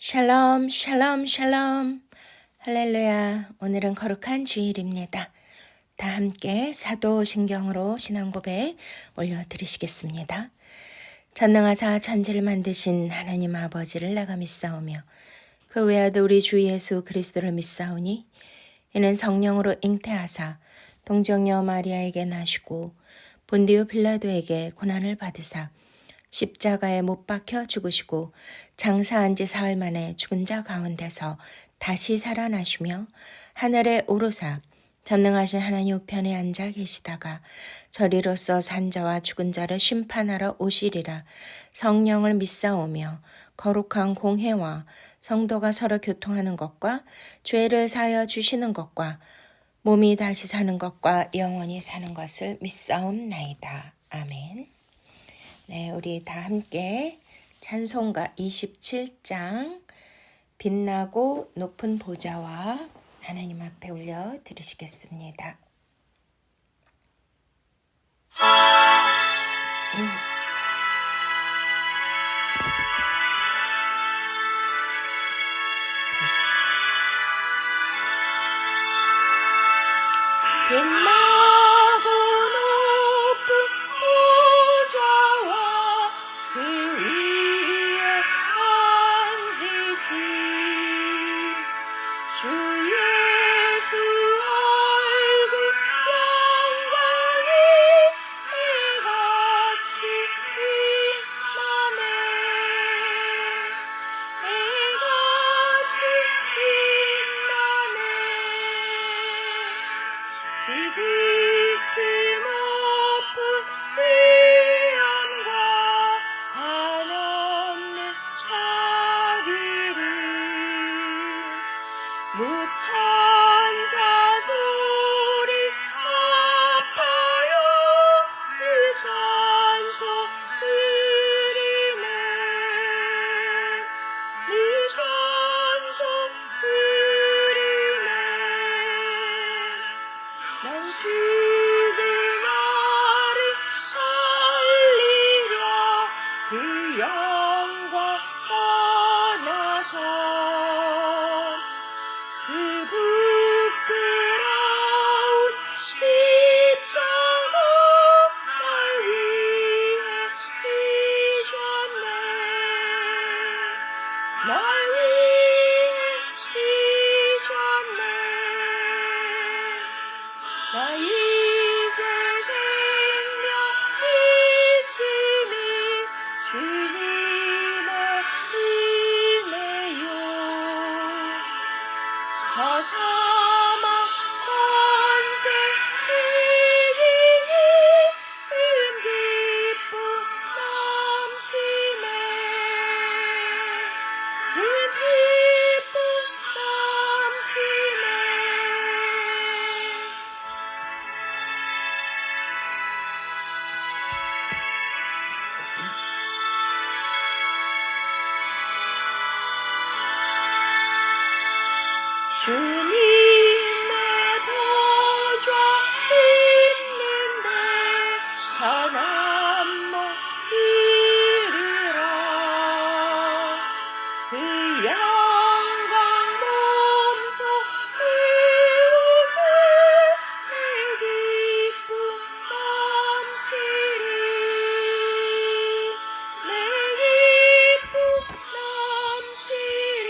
샬롬, 샬롬, 샬롬. 할렐루야. 오늘은 거룩한 주일입니다. 다 함께 사도신경으로 신앙고백 올려드리시겠습니다. 전능하사 천지를 만드신 하나님 아버지를 내가 믿사오며 그 외아들 우리 주 예수 그리스도를 믿사오니 이는 성령으로 잉태하사 동정녀 마리아에게 나시고 본디오 빌라도에게 고난을 받으사 십자가에 못 박혀 죽으시고 장사한 지 사흘 만에 죽은 자 가운데서 다시 살아나시며 하늘에 오르사 전능하신 하나님 우편에 앉아 계시다가 저리로서 산 자와 죽은 자를 심판하러 오시리라. 성령을 믿사오며 거룩한 공회와 성도가 서로 교통하는 것과 죄를 사하여 주시는 것과 몸이 다시 사는 것과 영원히 사는 것을 믿사옵나이다. 아멘. 네, 우리 다 함께 찬송가 27장 빛나고 높은 보좌와 하나님 앞에 올려 드리시겠습니다. 빛나고 높은 보좌와 그 위에 앉으신 주 예수 얼굴 영광이 이같이 빛나네. 이같이 빛나네. 지극히 높은 위엄과 한없는 자비를 무천사 소리 아파요 그 찬송 드리네. 이 찬송 드리네. 난 죽을 나를 살리려 그 영광 떠나서 그 부끄러운 십자가 날 위해 지셨네. 날 위해 지셨네. 나 이제 생명 있음이 주님의 은혜요. 저 사망 권세 이기니 은 기쁨 넘치네. 은 기쁨 넘치네. 주님의 보좌 있는데 가난 못 이르러 그 영광 몸소 배우들 내 기쁨 넘치리. 내 기쁨 넘치리.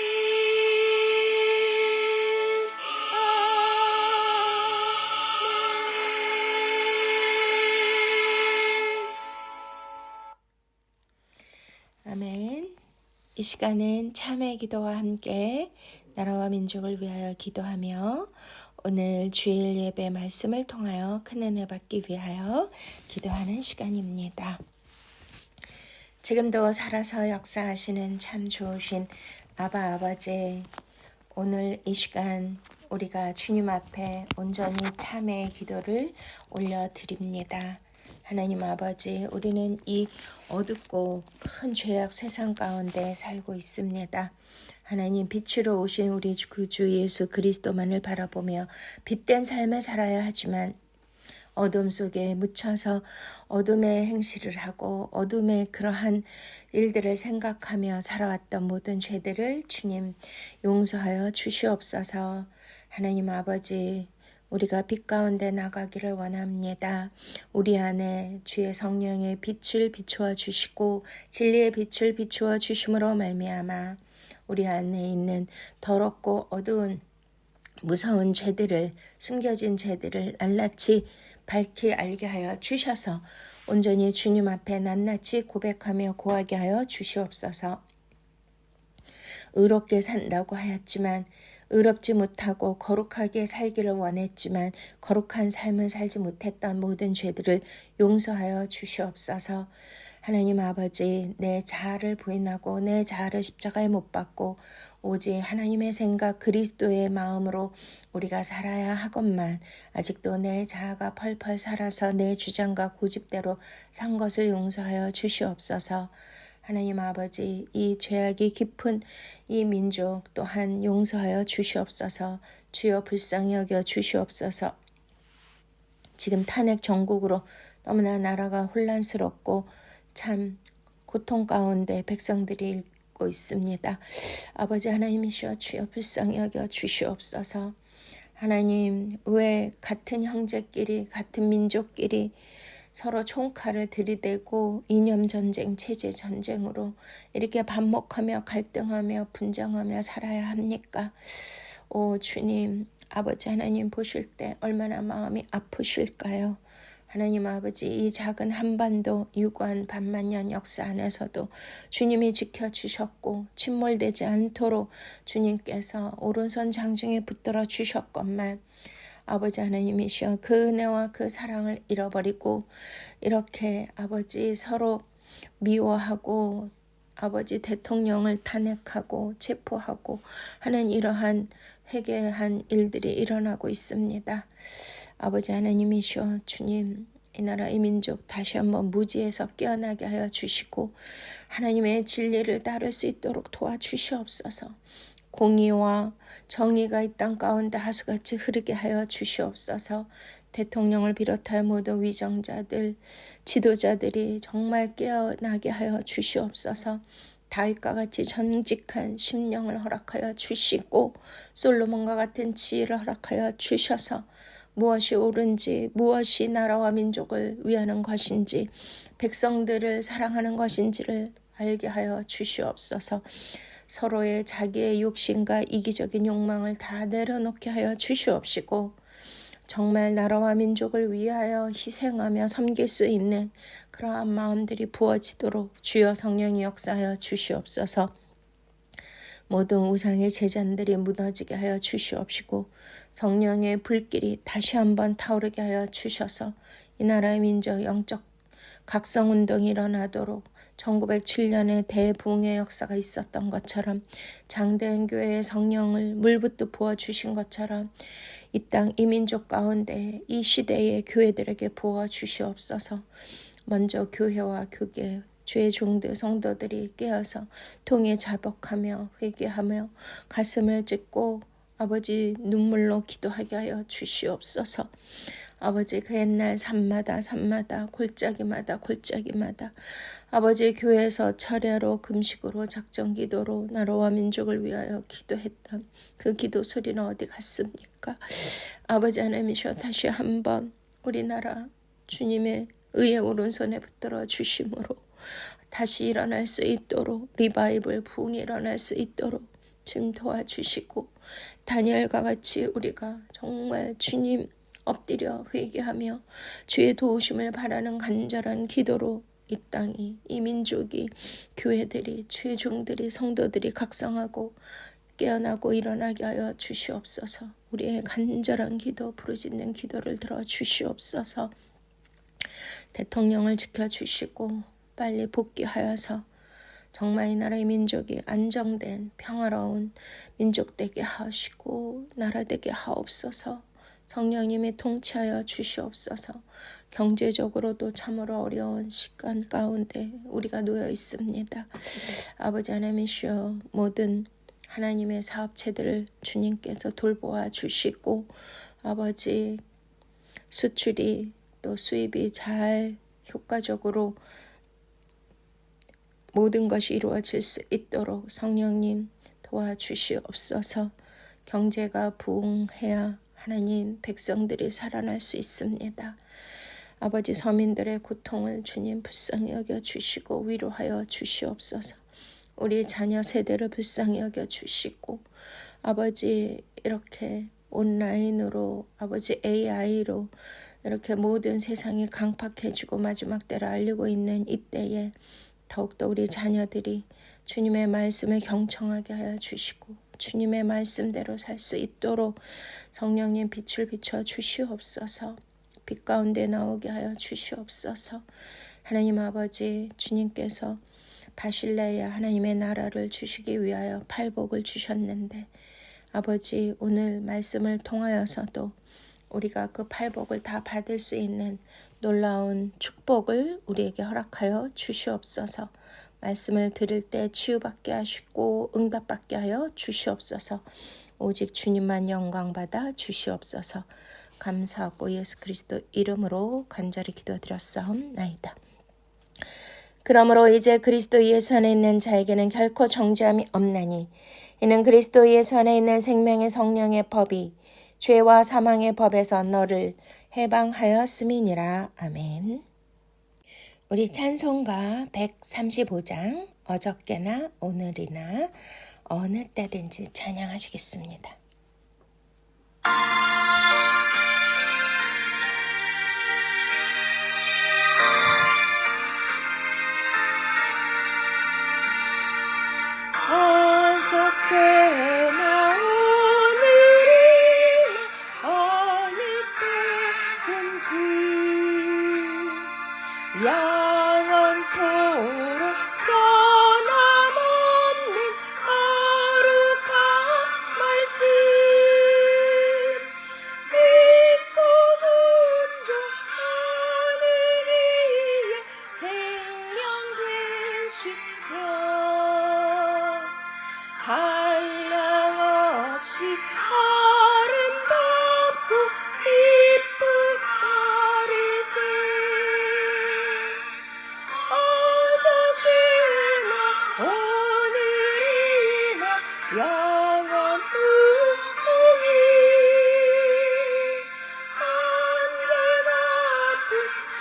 아멘. 이 시간은 참회 기도와 함께 나라와 민족을 위하여 기도하며 오늘 주일 예배 말씀을 통하여 큰 은혜 받기 위하여 기도하는 시간입니다. 지금도 살아서 역사하시는 참 좋으신 아바 아버지, 오늘 이 시간 우리가 주님 앞에 온전히 참회의 기도를 올려드립니다. 하나님 아버지, 우리는 이 어둡고 큰 죄악 세상 가운데 살고 있습니다. 하나님, 빛으로 오신 우리 그 주 예수 그리스도만을 바라보며 빛된 삶을 살아야 하지만 어둠 속에 묻혀서 어둠의 행실을 하고 어둠의 그러한 일들을 생각하며 살아왔던 모든 죄들을 주님 용서하여 주시옵소서. 하나님 아버지, 우리가 빛 가운데 나가기를 원합니다. 우리 안에 주의 성령의 빛을 비추어 주시고 진리의 빛을 비추어 주심으로 말미암아 우리 안에 있는 더럽고 어두운 무서운 죄들을, 숨겨진 죄들을 낱낱이 밝히 알게 하여 주셔서 온전히 주님 앞에 낱낱이 고백하며 고하게 하여 주시옵소서. 의롭게 산다고 하였지만 의롭지 못하고 거룩하게 살기를 원했지만 거룩한 삶을 살지 못했던 모든 죄들을 용서하여 주시옵소서. 하나님 아버지, 내 자아를 부인하고 내 자아를 십자가에 못 박고 오직 하나님의 생각 그리스도의 마음으로 우리가 살아야 하건만 아직도 내 자아가 펄펄 살아서 내 주장과 고집대로 산 것을 용서하여 주시옵소서. 하나님 아버지, 이 죄악이 깊은 이 민족 또한 용서하여 주시옵소서. 주여 불쌍히 여겨 주시옵소서. 지금 탄핵 정국으로 너무나 나라가 혼란스럽고 참 고통 가운데 백성들이 읽고 있습니다. 아버지 하나님이시여 주여 불쌍히 여겨 주시옵소서. 하나님, 왜 같은 형제끼리 같은 민족끼리 서로 총칼을 들이대고 이념전쟁, 체제전쟁으로 이렇게 반목하며 갈등하며 분쟁하며 살아야 합니까? 오 주님, 아버지 하나님 보실 때 얼마나 마음이 아프실까요? 하나님 아버지, 이 작은 한반도 유구한 반만년 역사 안에서도 주님이 지켜주셨고 침몰되지 않도록 주님께서 오른손 장중에 붙들어 주셨건만 아버지 하나님이시여 그 은혜와 그 사랑을 잃어버리고 이렇게 아버지 서로 미워하고 아버지 대통령을 탄핵하고 체포하고 하는 이러한 회개한 일들이 일어나고 있습니다. 아버지 하나님이시여 주님, 이 나라 이 민족 다시 한번 무지에서 깨어나게 하여 주시고 하나님의 진리를 따를 수 있도록 도와주시옵소서. 공의와 정의가 이 땅 가운데 하수같이 흐르게 하여 주시옵소서. 대통령을 비롯하여 모든 위정자들, 지도자들이 정말 깨어나게 하여 주시옵소서. 다윗과 같이 정직한 심령을 허락하여 주시고 솔로몬과 같은 지혜를 허락하여 주셔서 무엇이 옳은지 무엇이 나라와 민족을 위하는 것인지 백성들을 사랑하는 것인지를 알게 하여 주시옵소서. 서로의 자기의 욕심과 이기적인 욕망을 다 내려놓게 하여 주시옵시고 정말 나라와 민족을 위하여 희생하며 섬길 수 있는 그러한 마음들이 부어지도록 주여 성령이 역사하여 주시옵소서. 모든 우상의 제잔들이 무너지게 하여 주시옵시고 성령의 불길이 다시 한번 타오르게 하여 주셔서 이 나라의 민족 영적 각성운동이 일어나도록 1907년에 대부흥의 역사가 있었던 것처럼 장대현 교회의 성령을 물붓듯 부어주신 것처럼 이 땅 이 민족 가운데 이 시대의 교회들에게 부어주시옵소서. 먼저 교회와 교계 주의 종들 성도들이 깨어서 통에 자복하며 회개하며 가슴을 찢고 아버지 눈물로 기도하게 하여 주시옵소서. 아버지 그 옛날 산마다 골짜기마다 아버지 교회에서 철야로 금식으로 작정기도로 나라와 민족을 위하여 기도했던 그 기도 소리는 어디 갔습니까? 아버지 하나님이시여 다시 한번 우리나라 주님의 의의 오른손에 붙들어 주심으로 다시 일어날 수 있도록 리바이벌 부흥이 일어날 수 있도록 주님 도와주시고 다니엘과 같이 우리가 정말 주님 엎드려 회개하며 주의 도우심을 바라는 간절한 기도로 이 땅이 이 민족이 교회들이 주의 종들이 성도들이 각성하고 깨어나고 일어나게 하여 주시옵소서. 우리의 간절한 기도 부르짖는 기도를 들어 주시옵소서. 대통령을 지켜주시고 빨리 복귀하여서 정말 이 나라의 민족이 안정된 평화로운 민족 되게 하시고 나라 되게 하옵소서. 성령님이 통치하여 주시옵소서. 경제적으로도 참으로 어려운 시간 가운데 우리가 놓여 있습니다. 아버지 하나님이시여 모든 하나님의 사업체들을 주님께서 돌보아 주시고 아버지 수출이 또 수입이 잘 효과적으로 모든 것이 이루어질 수 있도록 성령님 도와주시옵소서. 경제가 부흥해야 하나님 백성들이 살아날 수 있습니다. 아버지, 서민들의 고통을 주님 불쌍히 여겨주시고 위로하여 주시옵소서. 우리 자녀 세대를 불쌍히 여겨주시고 아버지, 이렇게 온라인으로 아버지 AI로 이렇게 모든 세상이 강팍해지고 마지막 때를 알리고 있는 이때에 더욱더 우리 자녀들이 주님의 말씀을 경청하게 하여 주시고 주님의 말씀대로 살 수 있도록 성령님 빛을 비춰 주시옵소서. 빛 가운데 나오게 하여 주시옵소서. 하나님 아버지, 주님께서 바실레야 하나님의 나라를 주시기 위하여 팔복을 주셨는데 아버지, 오늘 말씀을 통하여서도 우리가 그 팔복을 다 받을 수 있는 놀라운 축복을 우리에게 허락하여 주시옵소서. 말씀을 들을 때 치유받게 하시고 응답받게 하여 주시옵소서. 오직 주님만 영광받아 주시옵소서. 감사하고 예수 그리스도 이름으로 간절히 기도드렸사옵나이다. 그러므로 이제 그리스도 예수 안에 있는 자에게는 결코 정죄함이 없나니 이는 그리스도 예수 안에 있는 생명의 성령의 법이 죄와 사망의 법에서 너를 해방하였음이니라. 아멘. 우리 찬송가 135장 어저께나 오늘이나 어느 때든지 찬양하시겠습니다. 어저께나 오늘이나 어느 때든지 영원토록 변함없는 거룩한 말씀 믿고 순종하는 이의 생명 되시며 한량없이 아름답고 기쁜 어리새 어저께나 오늘이나 영원토록 한결같은 주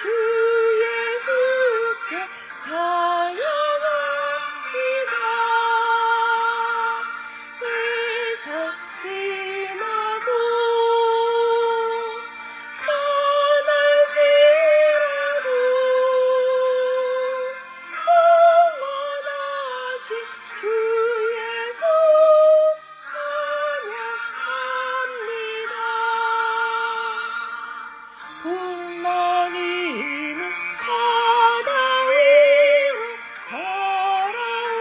예수께 찬양합니다. 세상 지나고 변할지라도 영원하신 주 예수 찬양합니다. 풍랑이는 바다 위로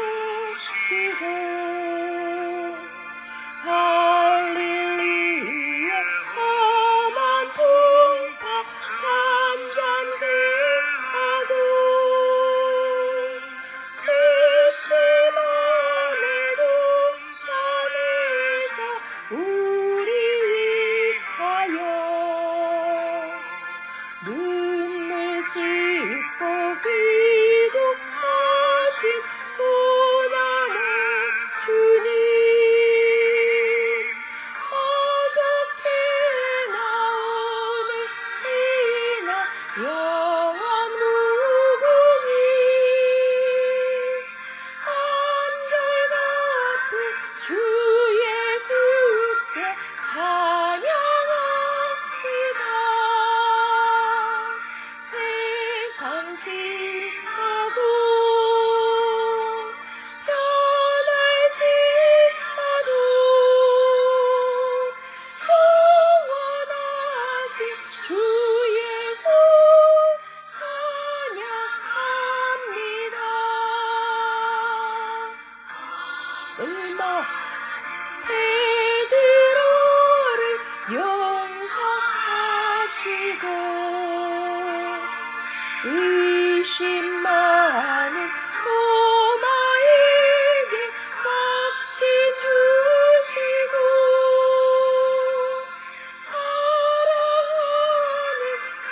걸어오시고 할릴리에 험한 풍파 잔잔해하고 겟세마네 동산에서 우리 위하여 눈물 짓고 기도하신 고난의 주님 어저께나 오늘이나 영원 무궁히 한결같은 주 예수께 찬양합니다. 세상 지나고 변할지라도 영원하신 주 예수 찬양합니다. 얼마 베드로를 용서하시고 의심 많은 도마에게 값이 주시고 사랑하는 그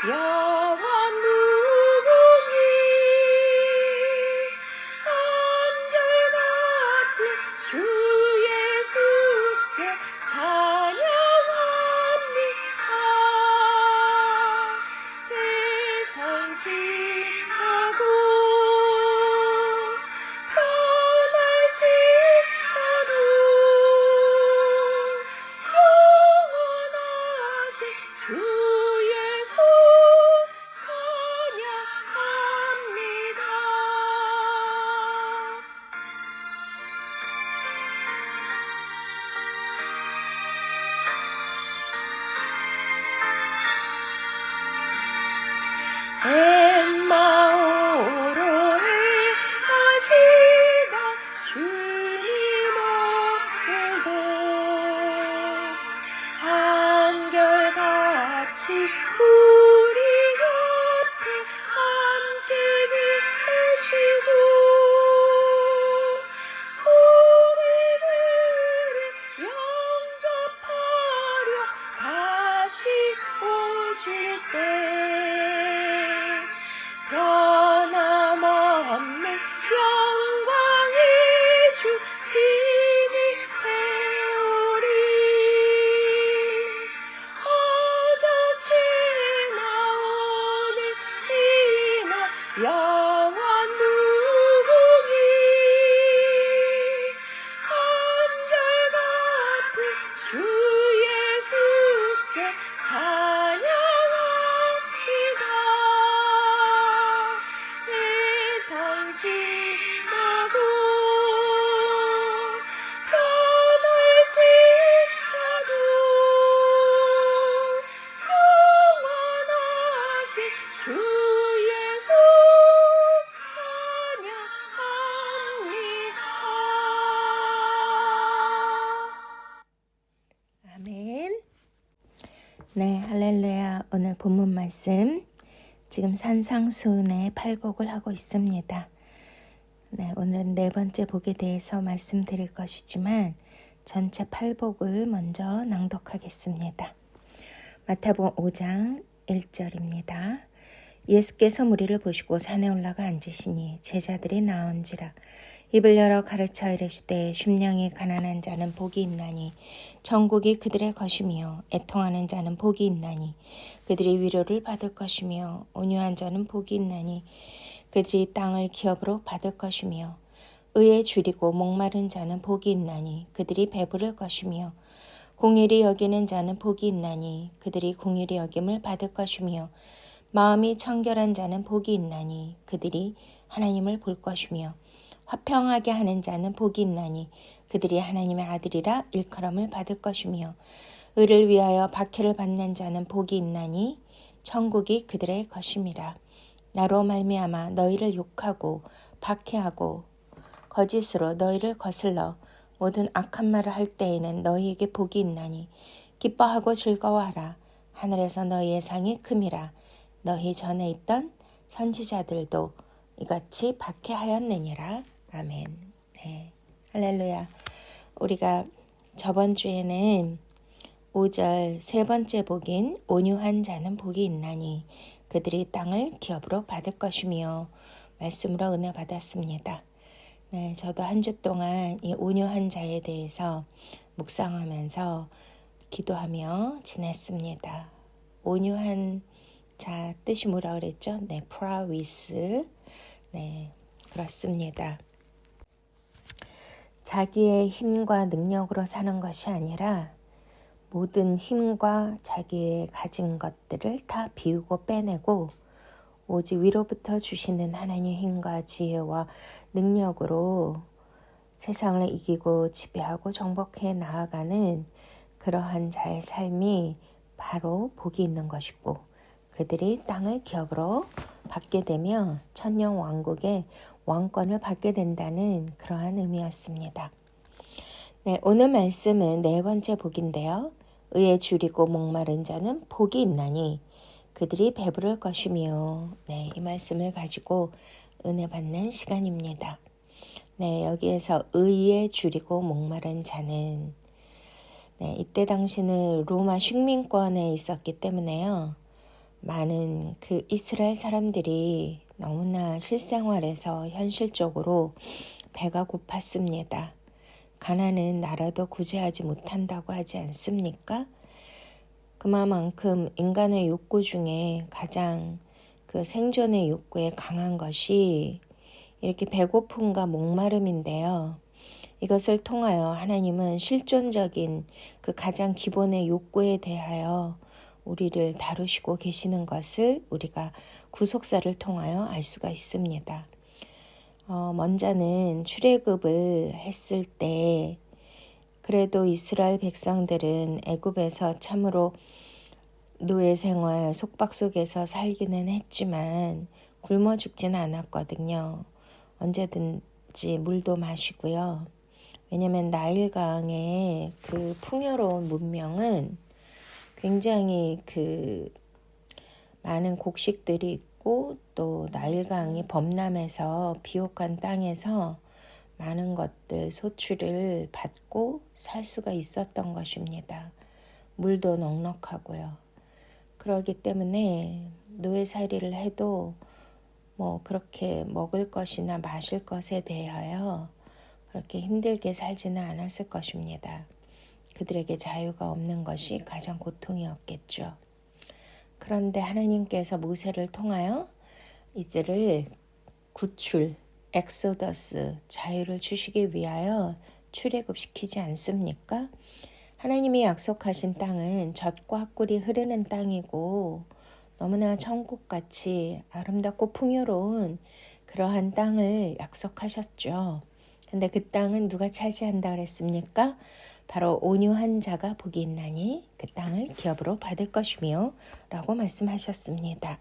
영원 무궁히 한결같은 주 예수께 찬양합니다. 세상 지나고 변할지라도 영원하신 주 예수 찬양합니다. 엠마오로 행하시다 주님 오늘도 한결같이 우리 곁에 함께 계시고 우리들을 영접하려 다시 오실 때 변함없는 영광의 주 진입해오리. 어저께 나오는 이나 영원 무궁히 한결같은 주 예수께 찬양합니다. 세상 지나고 변할지라도 영원하신 주 예수 찬양합니다. 아멘. 네, 할렐루야. 오늘 본문 말씀 지금 산상수훈의 팔복을 하고 있습니다. 네, 오늘은 네 번째 복에 대해서 말씀드릴 것이지만 전체 팔복을 먼저 낭독하겠습니다. 마태복음 5장 1절입니다. 예수께서 무리를 보시고 산에 올라가 앉으시니 제자들이 나온지라 입을 열어 가르쳐 이르시되 심령이 가난한 자는 복이 있나니 천국이 그들의 것이며 애통하는 자는 복이 있나니 그들이 위로를 받을 것이며 온유한 자는 복이 있나니 그들이 땅을 기업으로 받을 것이며 의에 줄이고 목마른 자는 복이 있나니 그들이 배부를 것이며 공의를 여기는 자는 복이 있나니 그들이 공의를 여김을 받을 것이며 마음이 청결한 자는 복이 있나니 그들이 하나님을 볼 것이며 화평하게 하는 자는 복이 있나니 그들이 하나님의 아들이라 일컬음을 받을 것이며 의를 위하여 박해를 받는 자는 복이 있나니 천국이 그들의 것임이라. 나로 말미암아 너희를 욕하고 박해하고 거짓으로 너희를 거슬러 모든 악한 말을 할 때에는 너희에게 복이 있나니 기뻐하고 즐거워하라. 하늘에서 너희의 상이 큼이라. 너희 전에 있던 선지자들도 이같이 박해하였느니라. 아멘. 네, 할렐루야. 우리가 저번 주에는 5절 세 번째 복인 온유한 자는 복이 있나니 그들이 땅을 기업으로 받을 것이며 말씀으로 은혜 받았습니다. 네, 저도 한 주 동안 이 온유한 자에 대해서 묵상하면서 기도하며 지냈습니다. 온유한 자 뜻이 뭐라 그랬죠? 네, 프라위스. 네, 그렇습니다. 자기의 힘과 능력으로 사는 것이 아니라 모든 힘과 자기의 가진 것들을 다 비우고 빼내고 오직 위로부터 주시는 하나님의 힘과 지혜와 능력으로 세상을 이기고 지배하고 정복해 나아가는 그러한 자의 삶이 바로 복이 있는 것이고 그들이 땅을 기업으로 받게 되며 천년 왕국의 왕권을 받게 된다는 그러한 의미였습니다. 네, 오늘 말씀은 네 번째 복인데요. 의에 줄이고 목마른 자는 복이 있나니 그들이 배부를 것이며, 네, 이 말씀을 가지고 은혜 받는 시간입니다. 네, 여기에서 의에 줄이고 목마른 자는, 네, 이때 당시는 로마 식민권에 있었기 때문에요. 많은 그 이스라엘 사람들이 너무나 실생활에서 현실적으로 배가 고팠습니다. 가난은 나라도 구제하지 못한다고 하지 않습니까? 그만큼 인간의 욕구 중에 가장 그 생존의 욕구에 강한 것이 이렇게 배고픔과 목마름인데요. 이것을 통하여 하나님은 실존적인 그 가장 기본의 욕구에 대하여 우리를 다루시고 계시는 것을 우리가 구속사를 통하여 알 수가 있습니다. 먼저는 출애굽을 했을 때 그래도 이스라엘 백성들은 애굽에서 참으로 노예 생활 속박 속에서 살기는 했지만 굶어 죽지는 않았거든요. 언제든지 물도 마시고요. 왜냐하면 나일강의 그 풍요로운 문명은 굉장히 그 많은 곡식들이 있고 또 나일강이 범람해서 비옥한 땅에서 많은 것들 소출을 받고 살 수가 있었던 것입니다. 물도 넉넉하고요. 그렇기 때문에 노예살이를 해도 그렇게 먹을 것이나 마실 것에 대하여 그렇게 힘들게 살지는 않았을 것입니다. 그들에게 자유가 없는 것이 가장 고통이었겠죠. 그런데 하나님께서 모세를 통하여 이들을 구출, 엑소더스, 자유를 주시기 위하여 출애굽시키지 않습니까? 하나님이 약속하신 땅은 젖과 꿀이 흐르는 땅이고 너무나 천국같이 아름답고 풍요로운 그러한 땅을 약속하셨죠. 근데 그 땅은 누가 차지한다 그랬습니까? 바로 온유한 자가 복이 있나니 그 땅을 기업으로 받을 것이며 라고 말씀하셨습니다.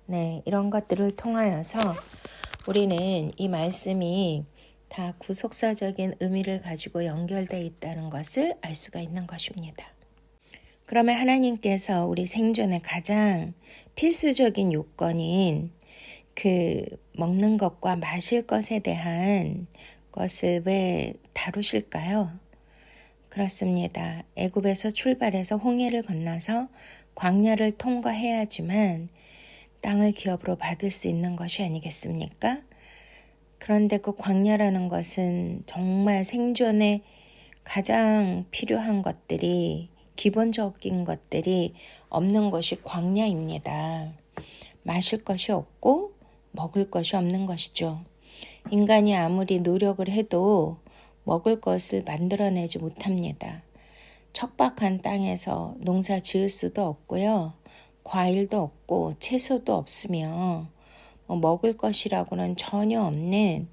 네, 이런 것들을 통하여서 우리는 이 말씀이 다 구속사적인 의미를 가지고 연결되어 있다는 것을 알 수가 있는 것입니다. 그러면 하나님께서 우리 생존의 가장 필수적인 요건인 그 먹는 것과 마실 것에 대한 것을 왜 다루실까요? 그렇습니다. 애굽에서 출발해서 홍해를 건너서 광야를 통과해야지만 땅을 기업으로 받을 수 있는 것이 아니겠습니까? 그런데 그 광야라는 것은 정말 생존에 가장 필요한 것들이 기본적인 것들이 없는 것이 광야입니다. 마실 것이 없고 먹을 것이 없는 것이죠. 인간이 아무리 노력을 해도 먹을 것을 만들어내지 못합니다. 척박한 땅에서 농사 지을 수도 없고요. 과일도 없고 채소도 없으며 먹을 것이라고는 전혀 없는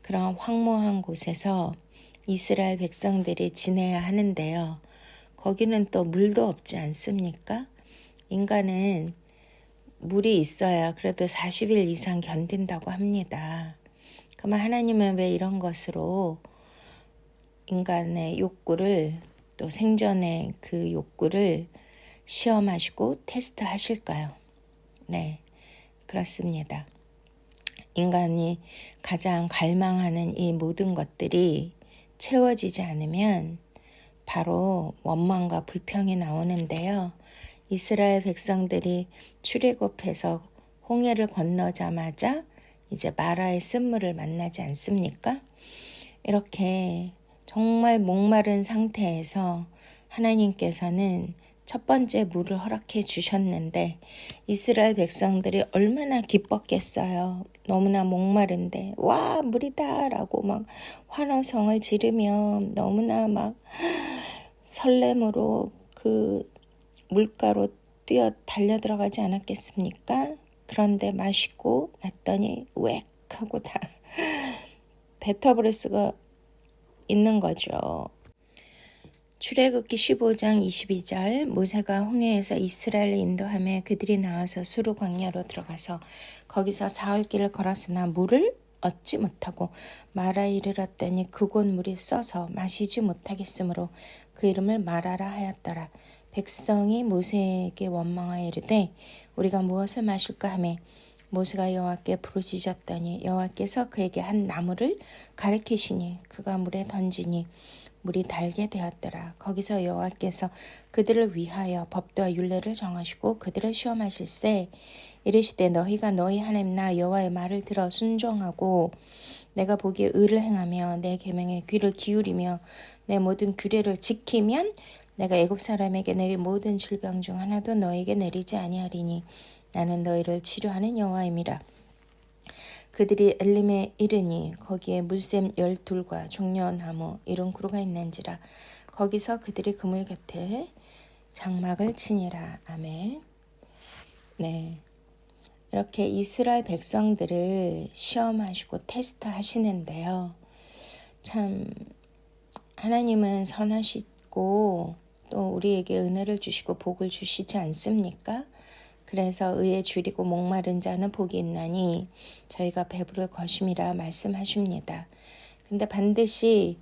그런 황무한 곳에서 이스라엘 백성들이 지내야 하는데요. 거기는 또 물도 없지 않습니까? 인간은 물이 있어야 그래도 40일 이상 견딘다고 합니다. 그러면 하나님은 왜 이런 것으로 인간의 욕구를 또 생존의 그 욕구를 시험하시고 테스트하실까요? 네, 그렇습니다. 인간이 가장 갈망하는 이 모든 것들이 채워지지 않으면 바로 원망과 불평이 나오는데요. 이스라엘 백성들이 출애굽해서 홍해를 건너자마자 이제 마라의 쓴물을 만나지 않습니까? 이렇게 정말 목마른 상태에서 하나님께서는 첫 번째 물을 허락해 주셨는데 이스라엘 백성들이 얼마나 기뻤겠어요. 너무나 목마른데 와 물이다 라고 막 환호성을 지르며 너무나 막 설렘으로 그 물가로 뛰어 달려 들어가지 않았겠습니까? 그런데 마시고 났더니 웩 하고 다 뱉어버릴 수가 있는 거죠. 출애굽기 15장 22절 모세가 홍해에서 이스라엘을 인도하며 그들이 나와서 수르 광야로 들어가서 거기서 사흘길을 걸었으나 물을 얻지 못하고 마라에 이르렀더니 그곳 물이 써서 마시지 못하겠으므로 그 이름을 마라라 하였더라. 백성이 모세에게 원망하여 이르되 우리가 무엇을 마실까 하매 모세가 여호와께 부르짖었더니 여호와께서 그에게 한 나무를 가리키시니 그가 물에 던지니 물이 달게 되었더라. 거기서 여호와께서 그들을 위하여 법도와 율례를 정하시고 그들을 시험하실세 이르시되 너희가 너희 하나님 나 여호와의 말을 들어 순종하고 내가 보기에 의를 행하며 내 계명에 귀를 기울이며 내 모든 규례를 지키면 내가 애굽 사람에게 내릴 모든 질병 중 하나도 너에게 내리지 아니하리니 나는 너희를 치료하는 여호와임이라. 그들이 엘림에 이르니 거기에 물샘 12과 종려나무 이런 구루가 있는지라. 거기서 그들이 그물 곁에 장막을 치니라. 아멘. 네, 이렇게 이스라엘 백성들을 시험하시고 테스트하시는데요. 참 하나님은 선하시고 또 우리에게 은혜를 주시고 복을 주시지 않습니까? 그래서 의에 줄이고 목마른 자는 복이 있나니 저희가 배부를 것임이라 말씀하십니다. 근데 반드시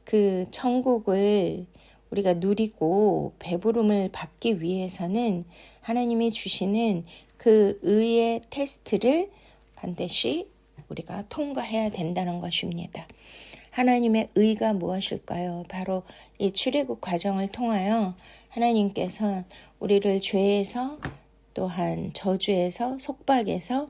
그 천국을 우리가 누리고 배부름을 받기 위해서는 하나님이 주시는 그 의의 테스트를 반드시 우리가 통과해야 된다는 것입니다. 하나님의 의가 무엇일까요? 바로 이 출애굽 과정을 통하여 하나님께서 우리를 죄에서 또한 저주에서 속박에서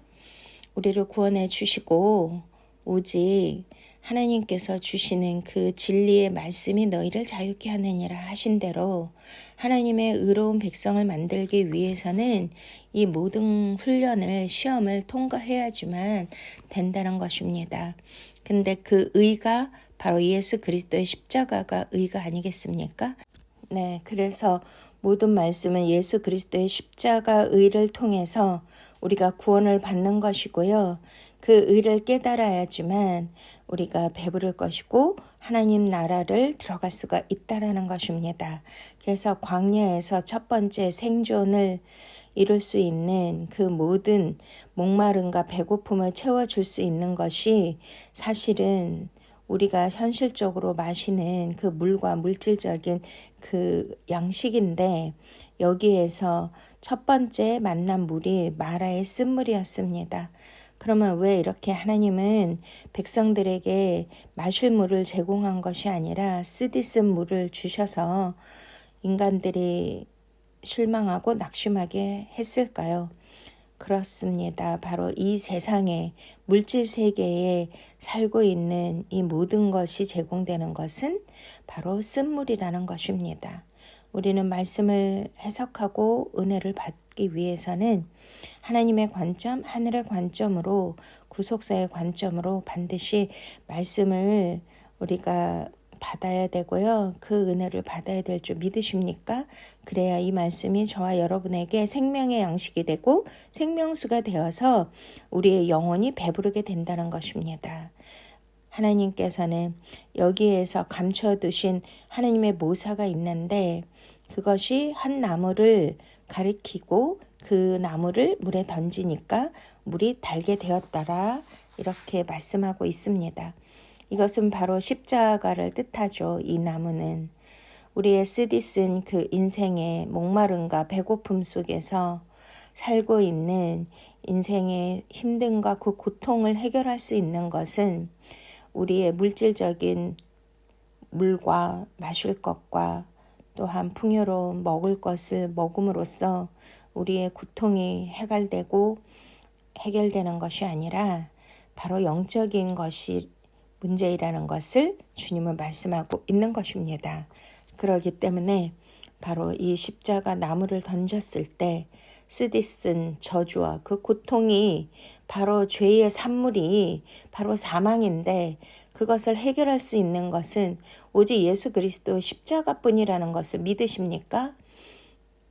우리를 구원해 주시고 오직 하나님께서 주시는 그 진리의 말씀이 너희를 자유케 하느니라 하신 대로 하나님의 의로운 백성을 만들기 위해서는 이 모든 훈련을 시험을 통과해야지만 된다는 것입니다. 근데 그 의가 바로 예수 그리스도의 십자가가 의가 아니겠습니까? 네, 그래서 모든 말씀은 예수 그리스도의 십자가 의를 통해서 우리가 구원을 받는 것이고요. 그 의를 깨달아야지만 우리가 배부를 것이고 하나님 나라를 들어갈 수가 있다라는 것입니다. 그래서 광야에서 첫 번째 생존을 이룰 수 있는 그 모든 목마름과 배고픔을 채워줄 수 있는 것이 사실은 우리가 현실적으로 마시는 그 물과 물질적인 그 양식인데 여기에서 첫 번째 만난 물이 마라의 쓴물이었습니다. 그러면 왜 이렇게 하나님은 백성들에게 마실 물을 제공한 것이 아니라 쓰디 쓴 물을 주셔서 인간들이 실망하고 낙심하게 했을까요? 그렇습니다. 바로 이 세상에 물질 세계에 살고 있는 이 모든 것이 제공되는 것은 바로 쓴물이라는 것입니다. 우리는 말씀을 해석하고 은혜를 받기 위해서는 하나님의 관점, 하늘의 관점으로 구속사의 관점으로 반드시 말씀을 우리가 받아야 되고요. 그 은혜를 받아야 될 줄 믿으십니까? 그래야 이 말씀이 저와 여러분에게 생명의 양식이 되고 생명수가 되어서 우리의 영혼이 배부르게 된다는 것입니다. 하나님께서는 여기에서 감춰두신 하나님의 모사가 있는데 그것이 한 나무를 가리키고 그 나무를 물에 던지니까 물이 달게 되었더라 이렇게 말씀하고 있습니다. 이것은 바로 십자가를 뜻하죠. 이 나무는 우리의 쓰디쓴 그 인생의 목마름과 배고픔 속에서 살고 있는 인생의 힘듦과 그 고통을 해결할 수 있는 것은 우리의 물질적인 물과 마실 것과 또한 풍요로운 먹을 것을 먹음으로써 우리의 고통이 해결되는 것이 아니라 바로 영적인 것이 문제이라는 것을 주님은 말씀하고 있는 것입니다. 그렇기 때문에 바로 이 십자가 나무를 던졌을 때 쓰디쓴 저주와 그 고통이 바로 죄의 산물이 바로 사망인데 그것을 해결할 수 있는 것은 오직 예수 그리스도 십자가뿐이라는 것을 믿으십니까?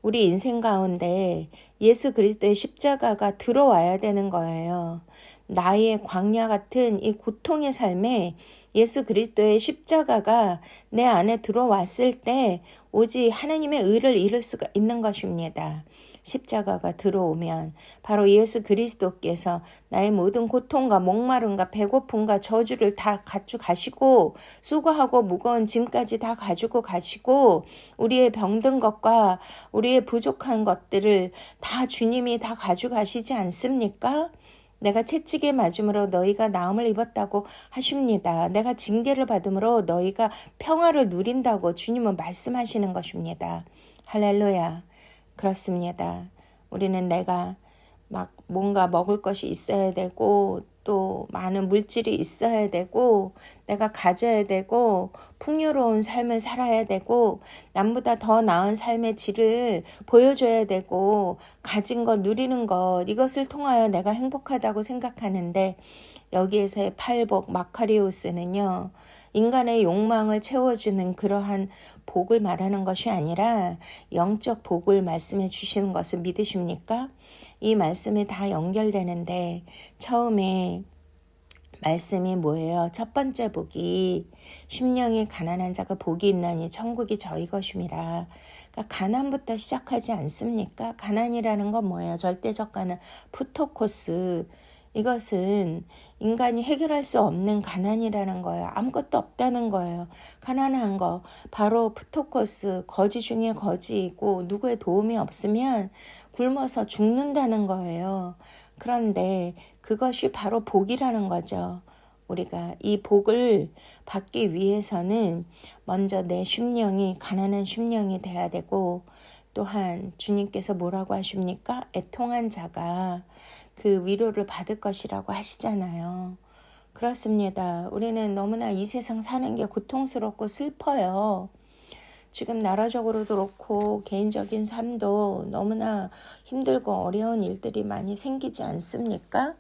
우리 인생 가운데 예수 그리스도의 십자가가 들어와야 되는 거예요. 나의 광야 같은 이 고통의 삶에 예수 그리스도의 십자가가 내 안에 들어왔을 때 오직 하나님의 의를 이룰 수가 있는 것입니다. 십자가가 들어오면 바로 예수 그리스도께서 나의 모든 고통과 목마름과 배고픔과 저주를 다 가지고 수고하고 무거운 짐까지 다 가지고 가시고 우리의 병든 것과 우리의 부족한 것들을 다 주님이 다 가져가시지 않습니까? 내가 채찍에 맞음으로 너희가 나음을 입었다고 하십니다. 내가 징계를 받음으로 너희가 평화를 누린다고 주님은 말씀하시는 것입니다. 할렐루야. 그렇습니다. 우리는 내가 막 뭔가 먹을 것이 있어야 되고 또 많은 물질이 있어야 되고 내가 가져야 되고 풍요로운 삶을 살아야 되고 남보다 더 나은 삶의 질을 보여줘야 되고 가진 것 누리는 것 이것을 통하여 내가 행복하다고 생각하는데 여기에서의 팔복 마카리오스는요. 인간의 욕망을 채워주는 그러한 복을 말하는 것이 아니라 영적 복을 말씀해 주시는 것을 믿으십니까? 이 말씀이 다 연결되는데 처음에 말씀이 뭐예요? 첫 번째 복이 심령이 가난한 자가 복이 있나니 천국이 저희 것임이라. 그러니까 가난부터 시작하지 않습니까? 가난이라는 건 뭐예요? 절대적 가난, 푸토코스. 이것은 인간이 해결할 수 없는 가난이라는 거예요. 아무것도 없다는 거예요. 가난한 거 바로 푸토코스, 거지 중에 거지이고 누구의 도움이 없으면 굶어서 죽는다는 거예요. 그런데 그것이 바로 복이라는 거죠. 우리가 이 복을 받기 위해서는 먼저 내 심령이 가난한 심령이 돼야 되고 또한 주님께서 뭐라고 하십니까? 애통한 자가 그 위로를 받을 것이라고 하시잖아요. 그렇습니다. 우리는 너무나 이 세상 사는 게 고통스럽고 슬퍼요. 지금 나라적으로도 그렇고 개인적인 삶도 너무나 힘들고 어려운 일들이 많이 생기지 않습니까?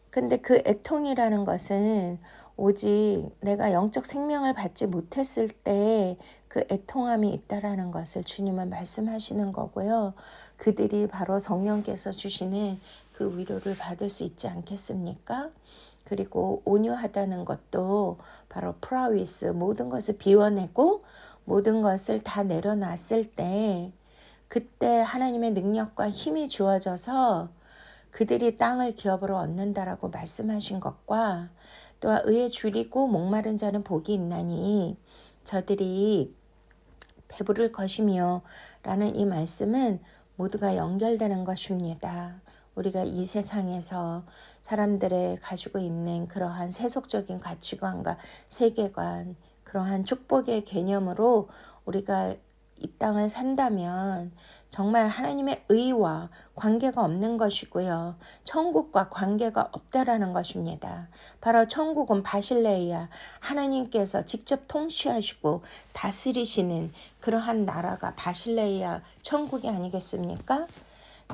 근데 그 애통이라는 것은 오직 내가 영적 생명을 받지 못했을 때 그 애통함이 있다라는 것을 주님은 말씀하시는 거고요. 그들이 바로 성령께서 주시는 그 위로를 받을 수 있지 않겠습니까? 그리고 온유하다는 것도 바로 프라위스, 모든 것을 비워내고 모든 것을 다 내려놨을 때 그때 하나님의 능력과 힘이 주어져서 그들이 땅을 기업으로 얻는다라고 말씀하신 것과 또한 의에 줄이고 목마른 자는 복이 있나니 저들이 배부를 것이며 라는 이 말씀은 모두가 연결되는 것입니다. 우리가 이 세상에서 사람들의 가지고 있는 그러한 세속적인 가치관과 세계관, 그러한 축복의 개념으로 우리가 이 땅을 산다면 정말 하나님의 의와 관계가 없는 것이고요. 천국과 관계가 없다라는 것입니다. 바로 천국은 바실레이아, 하나님께서 직접 통치하시고 다스리시는 그러한 나라가 바실레이아 천국이 아니겠습니까?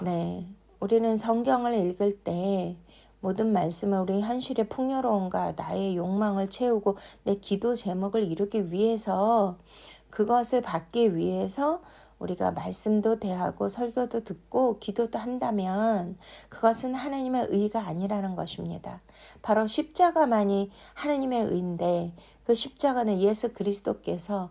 네, 우리는 성경을 읽을 때 모든 말씀은 우리 현실의 풍요로움과 나의 욕망을 채우고 내 기도 제목을 이루기 위해서 그것을 받기 위해서 우리가 말씀도 대하고 설교도 듣고 기도도 한다면 그것은 하나님의 의가 아니라는 것입니다. 바로 십자가만이 하나님의 의인데 그 십자가는 예수 그리스도께서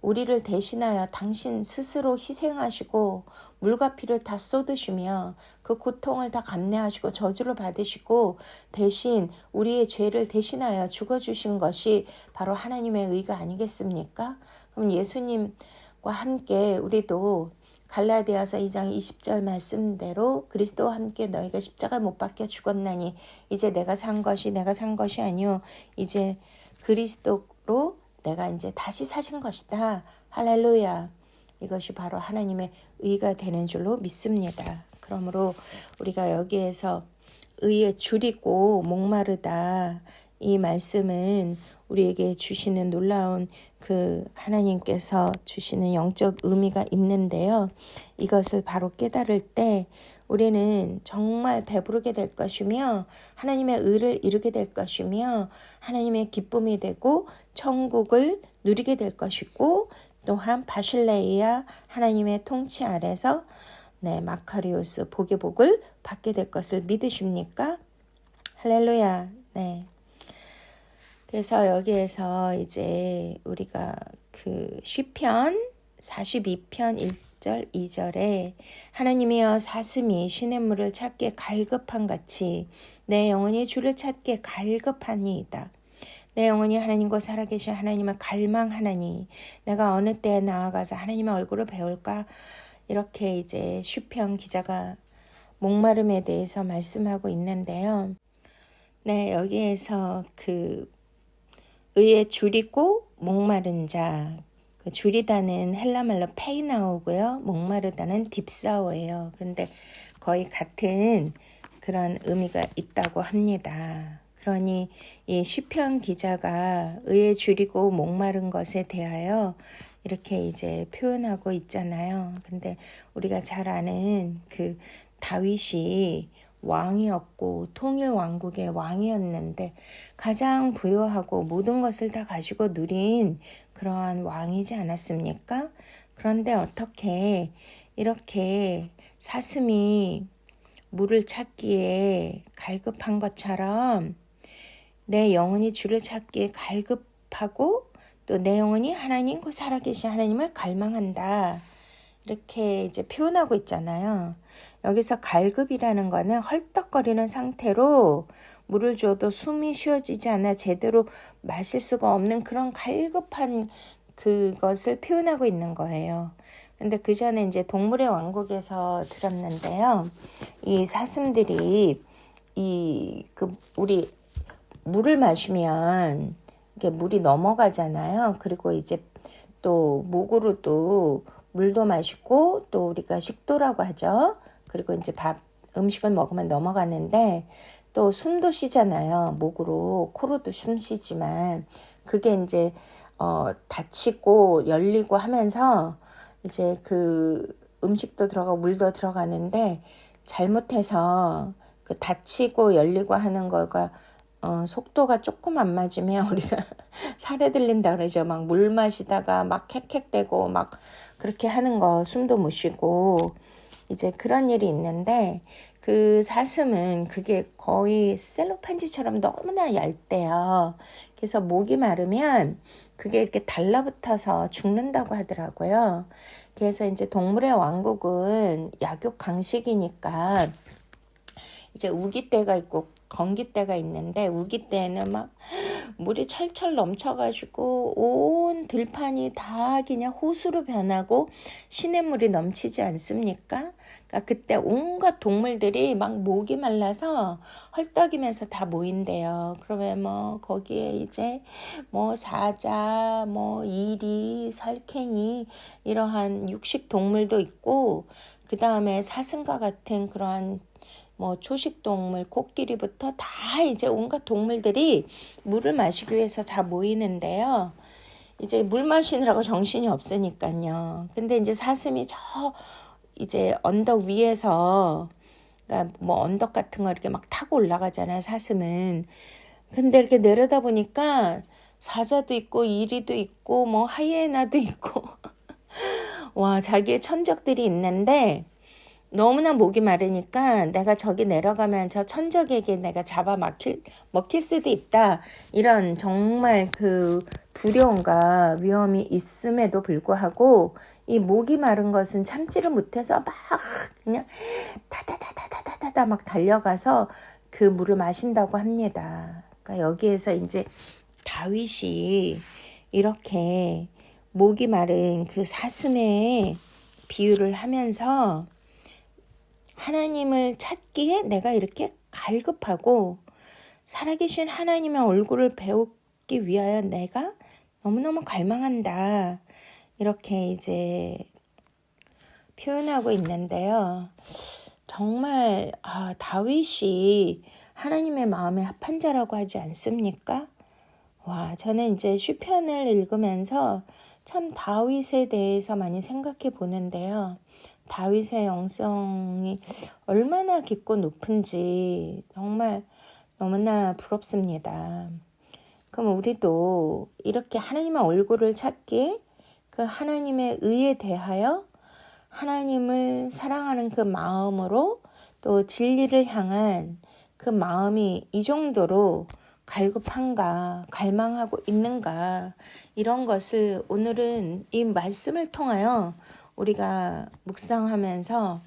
우리를 대신하여 당신 스스로 희생하시고 물과 피를 다 쏟으시며 그 고통을 다 감내하시고 저주를 받으시고 대신 우리의 죄를 대신하여 죽어주신 것이 바로 하나님의 의가 아니겠습니까? 그럼 예수님과 함께 우리도 갈라디아서 2장 20절 말씀대로 그리스도와 함께 너희가 십자가 못 박혀 죽었나니 이제 내가 산 것이 아니요 이제 그리스도로 내가 이제 다시 사신 것이다. 할렐루야. 이것이 바로 하나님의 의가 되는 줄로 믿습니다. 그러므로 우리가 여기에서 의에 줄이고 목마르다. 이 말씀은 우리에게 주시는 놀라운 그 하나님께서 주시는 영적 의미가 있는데요. 이것을 바로 깨달을 때 우리는 정말 배부르게 될 것이며 하나님의 의를 이루게 될 것이며 하나님의 기쁨이 되고 천국을 누리게 될 것이고 또한 바실레이아 하나님의 통치 아래서 마카리오스 복의 복을 받게 될 것을 믿으십니까? 할렐루야. 네. 그래서 여기에서 이제 우리가 그 시편 42편 1절 2절에 하나님이여 사슴이 시냇물을 찾기에 갈급한 같이 내 영혼이 주를 찾기에 갈급하니이다. 내 영혼이 하나님과 살아계신 하나님을 갈망하나니 내가 어느 때에 나아가서 하나님의 얼굴을 배울까? 이렇게 이제 시편 기자가 목마름에 대해서 말씀하고 있는데요. 네, 여기에서 그 의에 줄이고 목마른 자, 그 줄이다는 헬라말로 페이나오고요. 목마르다는 딥사오예요. 그런데 거의 같은 그런 의미가 있다고 합니다. 그러니 이 시편 기자가 의에 줄이고 목마른 것에 대하여 이렇게 이제 표현하고 있잖아요. 근데 우리가 잘 아는 그 다윗이 왕이었고 통일 왕국의 왕이었는데 가장 부유하고 모든 것을 다 가지고 누린 그러한 왕이지 않았습니까? 그런데 어떻게 이렇게 사슴이 물을 찾기에 갈급한 것처럼 내 영혼이 주를 찾기에 갈급하고 또 내 영혼이 하나님 그 살아계신 하나님을 갈망한다. 이렇게 이제 표현하고 있잖아요. 여기서 갈급이라는 거는 헐떡거리는 상태로 물을 줘도 숨이 쉬어지지 않아 제대로 마실 수가 없는 그런 갈급한 그것을 표현하고 있는 거예요. 근데 그 전에 이제 동물의 왕국에서 들었는데요. 이 사슴들이 우리 물을 마시면 이게 물이 넘어가잖아요. 그리고 이제 또 목으로도 물도 마시고 또 우리가 식도라고 하죠. 그리고 이제 음식을 먹으면 넘어가는데 또 숨도 쉬잖아요. 목으로 코로도 숨 쉬지만 그게 이제 닫히고 열리고 하면서 이제 그 음식도 들어가고 물도 들어가는데 잘못해서 그 닫히고 열리고 하는 거가 속도가 조금 안 맞으면 우리가 살에 들린다 그러죠. 막 물 마시다가 막 캑캑대고 막 그렇게 하는 거 숨도 못 쉬고 이제 그런 일이 있는데 그 사슴은 그게 거의 셀로판지처럼 너무나 얇대요. 그래서 목이 마르면 그게 이렇게 달라붙어서 죽는다고 하더라고요. 그래서 이제 동물의 왕국은 약육 강식이니까 이제 우기 때가 있고 건기 때가 있는데 우기 때는 막 물이 철철 넘쳐가지고 온 들판이 다 그냥 호수로 변하고 시냇물이 넘치지 않습니까? 그러니까 그때 온갖 동물들이 막 목이 말라서 헐떡이면서 다 모인대요. 그러면 뭐 거기에 이제 뭐 사자, 뭐 이리, 살쾡이 이러한 육식 동물도 있고 그 다음에 사슴과 같은 그러한 뭐 초식동물, 코끼리부터 다 이제 온갖 동물들이 물을 마시기 위해서 다 모이는데요. 이제 물 마시느라고 정신이 없으니까요. 근데 이제 사슴이 저 이제 언덕 위에서 그러니까 뭐 언덕 같은 거 이렇게 막 타고 올라가잖아요. 사슴은. 근데 이렇게 내려다 보니까 사자도 있고 이리도 있고 뭐 하이에나도 있고 와 자기의 천적들이 있는데 너무나 목이 마르니까 내가 저기 내려가면 저 천적에게 내가 먹힐 수도 있다. 이런 정말 그 두려움과 위험이 있음에도 불구하고 이 목이 마른 것은 참지를 못해서 막 그냥 타다다다다다다 막 달려가서 그 물을 마신다고 합니다. 그러니까 여기에서 이제 다윗이 이렇게 목이 마른 그 사슴의 비유를 하면서 하나님을 찾기에 내가 이렇게 갈급하고 살아계신 하나님의 얼굴을 배우기 위하여 내가 너무너무 갈망한다. 이렇게 이제 표현하고 있는데요. 정말 다윗이 하나님의 마음에 합한 자라고 하지 않습니까? 와, 저는 이제 시편을 읽으면서 참 다윗에 대해서 많이 생각해 보는데요. 다윗의 영성이 얼마나 깊고 높은지 정말 너무나 부럽습니다. 그럼 우리도 이렇게 하나님의 얼굴을 찾기에 그 하나님의 의에 대하여 하나님을 사랑하는 그 마음으로 또 진리를 향한 그 마음이 이 정도로 갈급한가, 갈망하고 있는가, 이런 것을 오늘은 이 말씀을 통하여 우리가 묵상하면서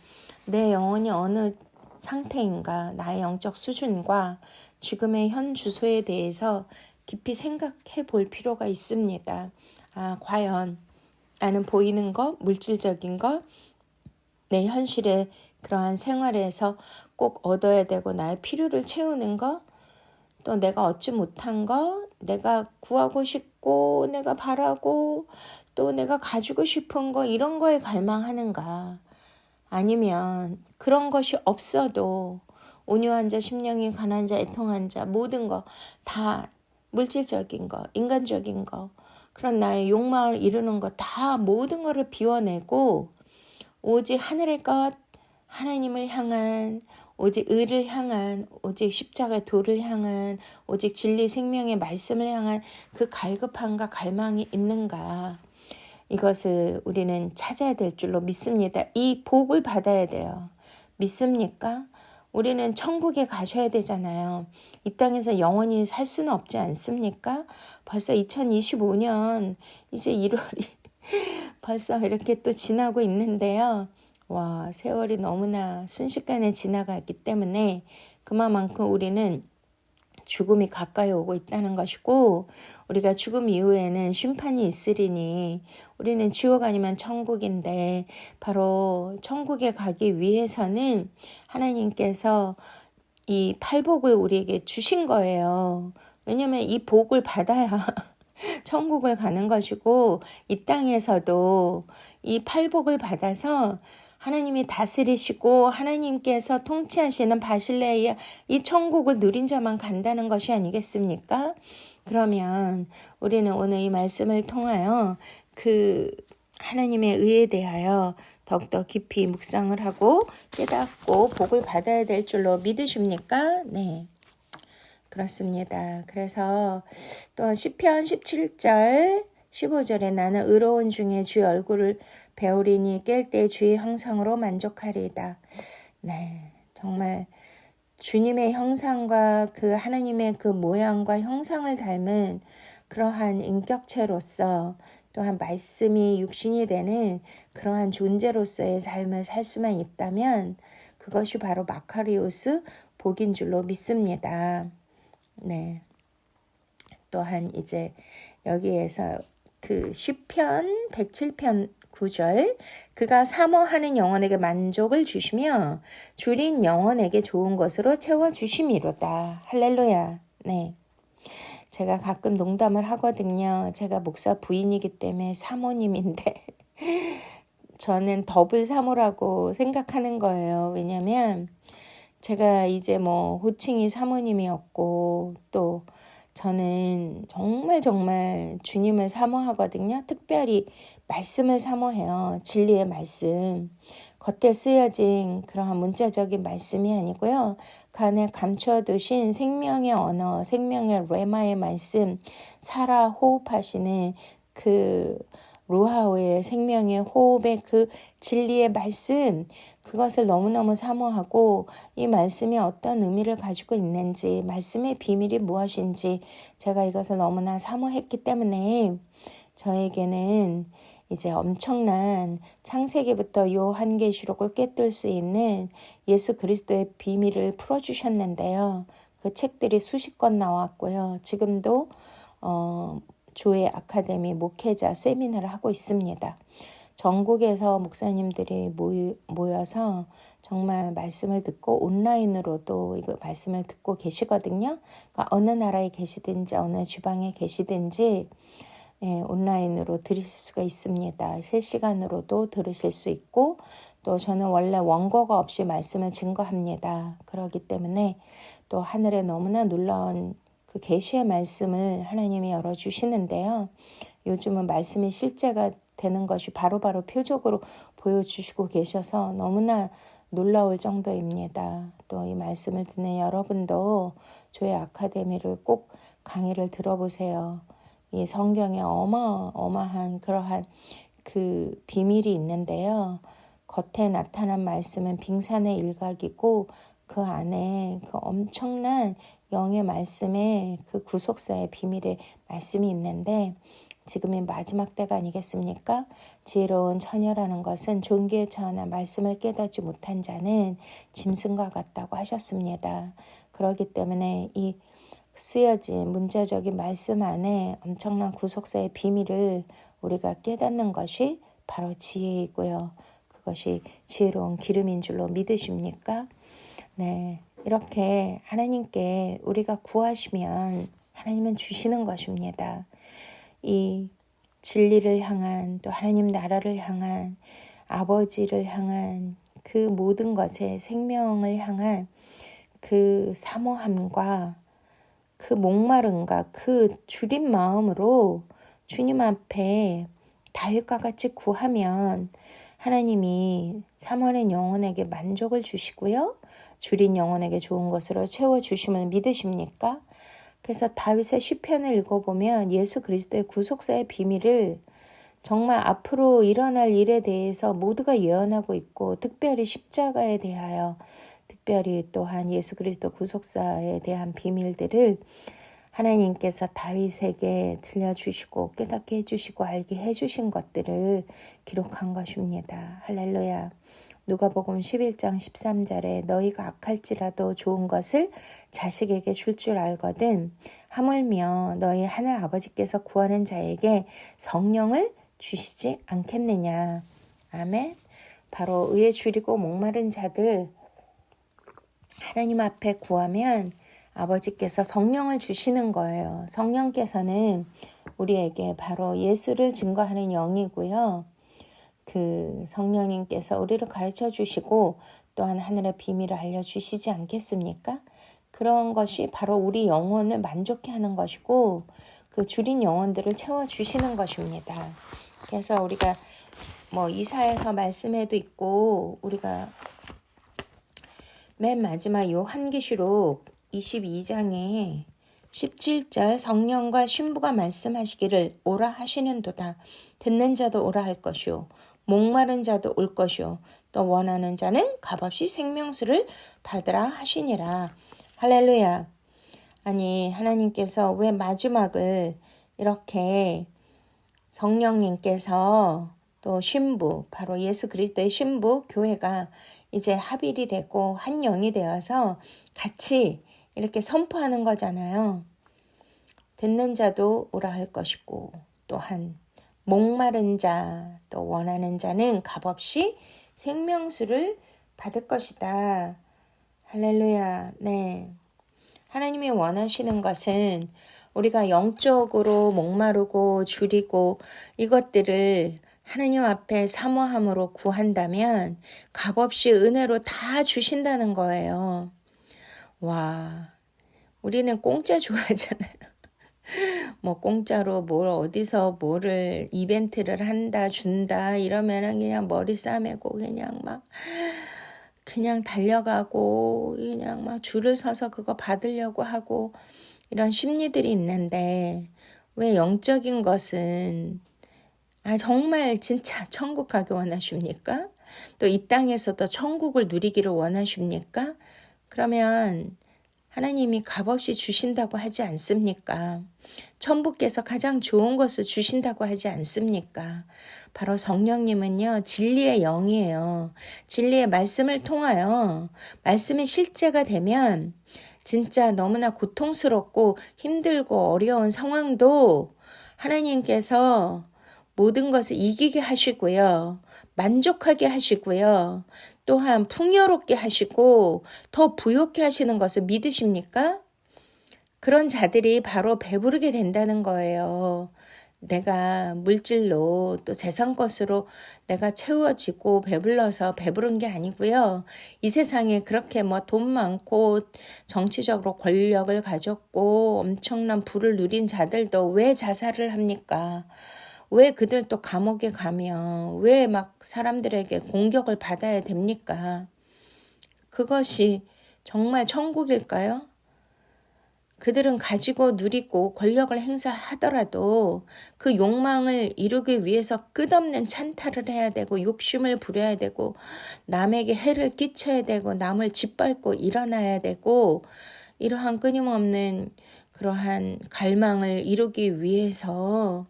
내 영혼이 어느 상태인가, 나의 영적 수준과 지금의 현 주소에 대해서 깊이 생각해 볼 필요가 있습니다. 과연 나는 보이는 것, 물질적인 것, 내 현실의 그러한 생활에서 꼭 얻어야 되고 나의 필요를 채우는 거, 또 내가 얻지 못한 거, 내가 구하고 싶고 내가 바라고 또 내가 가지고 싶은 거, 이런 거에 갈망하는가, 아니면 그런 것이 없어도 온유한 자, 심령이 가난한 자, 애통한 자, 모든 거 다 물질적인 거, 인간적인 거, 그런 나의 욕망을 이루는 거 다 모든 거를 비워내고 오직 하늘의 것, 하나님을 향한, 오직 의를 향한, 오직 십자가의 도를 향한, 오직 진리 생명의 말씀을 향한 그 갈급함과 갈망이 있는가, 이것을 우리는 찾아야 될 줄로 믿습니다. 이 복을 받아야 돼요. 믿습니까? 우리는 천국에 가셔야 되잖아요. 이 땅에서 영원히 살 수는 없지 않습니까? 벌써 2025년 이제 1월이 벌써 이렇게 또 지나고 있는데요. 와, 세월이 너무나 순식간에 지나가기 때문에 그만큼 우리는 죽음이 가까이 오고 있다는 것이고, 우리가 죽음 이후에는 심판이 있으리니 우리는 지옥 아니면 천국인데, 바로 천국에 가기 위해서는 하나님께서 이 팔복을 우리에게 주신 거예요. 왜냐하면 이 복을 받아야 천국을 가는 것이고, 이 땅에서도 이 팔복을 받아서 하나님이 다스리시고 하나님께서 통치하시는 바실레이아 이 천국을 누린 자만 간다는 것이 아니겠습니까? 그러면 우리는 오늘 이 말씀을 통하여 그 하나님의 의에 대하여 더욱더 깊이 묵상을 하고 깨닫고 복을 받아야 될 줄로 믿으십니까? 네. 그렇습니다. 그래서 또 시편 17절 15절에 나는 의로운 중에 주의 얼굴을 배우리니 깰 때 주의 형상으로 만족하리이다. 네, 정말 주님의 형상과 그 하나님의 그 모양과 형상을 닮은 그러한 인격체로서, 또한 말씀이 육신이 되는 그러한 존재로서의 삶을 살 수만 있다면 그것이 바로 마카리오스 복인 줄로 믿습니다. 네. 또한 이제 여기에서 그 시편 107편 9절, 그가 사모하는 영혼에게 만족을 주시며 줄인 영혼에게 좋은 것으로 채워주심이로다. 할렐루야. 네. 제가 가끔 농담을 하거든요. 제가 목사 부인이기 때문에 사모님인데 저는 더블 사모라고 생각하는 거예요. 왜냐면 제가 이제 뭐 호칭이 사모님이었고, 또 저는 정말 주님을 사모하거든요. 특별히 말씀을 사모해요. 진리의 말씀. 겉에 쓰여진 그러한 문자적인 말씀이 아니고요. 그 안에 감춰두신 생명의 언어, 생명의 레마의 말씀, 살아 호흡하시는 그 루하오의 생명의 호흡의 그 진리의 말씀, 그것을 너무너무 사모하고 이 말씀이 어떤 의미를 가지고 있는지, 말씀의 비밀이 무엇인지 제가 이것을 너무나 사모했기 때문에 저에게는 이제 엄청난 창세기부터 요한계시록을 꿰뚫을 수 있는 예수 그리스도의 비밀을 풀어주셨는데요. 그 책들이 수십 권 나왔고요. 지금도 조회 아카데미 목회자 세미나를 하고 있습니다. 전국에서 목사님들이 모여서 정말 말씀을 듣고 온라인으로도 이거 말씀을 듣고 계시거든요. 그러니까 어느 나라에 계시든지 어느 지방에 계시든지 온라인으로 들으실 수가 있습니다. 실시간으로도 들으실 수 있고, 또 저는 원래 원고가 없이 말씀을 증거합니다. 그렇기 때문에 또 하늘에 너무나 놀라운 그 계시의 말씀을 하나님이 열어주시는데요. 요즘은 말씀이 실제가 되는 것이 바로바로 표적으로 보여주시고 계셔서 너무나 놀라울 정도입니다. 또 이 말씀을 듣는 여러분도 조회 아카데미를 꼭 강의를 들어보세요. 이 성경에 어마어마한 그러한 그 비밀이 있는데요. 겉에 나타난 말씀은 빙산의 일각이고 그 안에 그 엄청난 영의 말씀에 그 구속사의 비밀의 말씀이 있는데, 지금이 마지막 때가 아니겠습니까? 지혜로운 처녀라는 것은 존귀에 처하나 말씀을 깨닫지 못한 자는 짐승과 같다고 하셨습니다. 그렇기 때문에 이 쓰여진 문자적인 말씀 안에 엄청난 구속사의 비밀을 우리가 깨닫는 것이 바로 지혜이고요. 그것이 지혜로운 기름인 줄로 믿으십니까? 네, 이렇게 하나님께 우리가 구하시면 하나님은 주시는 것입니다. 이 진리를 향한, 또 하나님 나라를 향한, 아버지를 향한 그 모든 것에 생명을 향한 그 사모함과 그 목마름과 그 주린 마음으로 주님 앞에 다윗과 같이 구하면 하나님이 사모하는 영혼에게 만족을 주시고요. 주린 영혼에게 좋은 것으로 채워주심을 믿으십니까? 그래서 다윗의 시편을 읽어보면 예수 그리스도의 구속사의 비밀을 정말 앞으로 일어날 일에 대해서 모두가 예언하고 있고, 특별히 십자가에 대하여, 특별히 또한 예수 그리스도 구속사에 대한 비밀들을 하나님께서 다윗에게 들려주시고 깨닫게 해주시고 알게 해주신 것들을 기록한 것입니다. 할렐루야. 누가복음 11장 13절에 너희가 악할지라도 좋은 것을 자식에게 줄 줄 알거든 하물며 너희 하늘 아버지께서 구하는 자에게 성령을 주시지 않겠느냐. 아멘. 바로 의에 줄이고 목마른 자들 하나님 앞에 구하면 아버지께서 성령을 주시는 거예요. 성령께서는 우리에게 바로 예수를 증거하는 영이고요. 그 성령님께서 우리를 가르쳐 주시고 또한 하늘의 비밀을 알려주시지 않겠습니까? 그런 것이 바로 우리 영혼을 만족해 하는 것이고 그 줄인 영혼들을 채워주시는 것입니다. 그래서 우리가 이사야서 말씀에도 있고 우리가 맨 마지막 요한계시록 22장에 17절 성령과 신부가 말씀하시기를 오라 하시는도다. 듣는 자도 오라 할 것이요 목마른 자도 올 것이요 또 원하는 자는 값없이 생명수를 받으라 하시니라. 할렐루야. 아니 하나님께서 왜 마지막을 이렇게 성령님께서 또 신부, 바로 예수 그리스도의 신부 교회가 이제 합일이 되고 한 영이 되어서 같이 이렇게 선포하는 거잖아요. 듣는 자도 오라 할 것이고 또한 목마른 자, 또 원하는 자는 값없이 생명수를 받을 것이다. 할렐루야. 네. 하나님이 원하시는 것은 우리가 영적으로 목마르고 줄이고 이것들을 하나님 앞에 사모함으로 구한다면 값없이 은혜로 다 주신다는 거예요. 와, 우리는 공짜 좋아하잖아요. 공짜로 어디서 뭐를 이벤트를 한다 준다 이러면은 그냥 머리 싸매고 그냥 달려가고 그냥 막 줄을 서서 그거 받으려고 하고 이런 심리들이 있는데 왜 영적인 것은 정말 진짜 천국 가기 원하십니까? 또 이 땅에서도 천국을 누리기를 원하십니까? 그러면 하나님이 값없이 주신다고 하지 않습니까? 천부께서 가장 좋은 것을 주신다고 하지 않습니까? 바로 성령님은요, 진리의 영이에요. 진리의 말씀을 통하여 말씀이 실제가 되면 진짜 너무나 고통스럽고 힘들고 어려운 상황도 하나님께서 모든 것을 이기게 하시고요. 만족하게 하시고요. 또한 풍요롭게 하시고 더 부욕해 하시는 것을 믿으십니까? 그런 자들이 바로 배부르게 된다는 거예요. 내가 물질로 또 세상 것으로 내가 채워지고 배불러서 배부른 게 아니고요. 이 세상에 그렇게 돈 많고 정치적으로 권력을 가졌고 엄청난 부를 누린 자들도 왜 자살을 합니까? 왜 그들 또 감옥에 가면 왜 막 사람들에게 공격을 받아야 됩니까? 그것이 정말 천국일까요? 그들은 가지고 누리고 권력을 행사하더라도 그 욕망을 이루기 위해서 끝없는 찬탈을 해야 되고 욕심을 부려야 되고 남에게 해를 끼쳐야 되고 남을 짓밟고 일어나야 되고 이러한 끊임없는 그러한 갈망을 이루기 위해서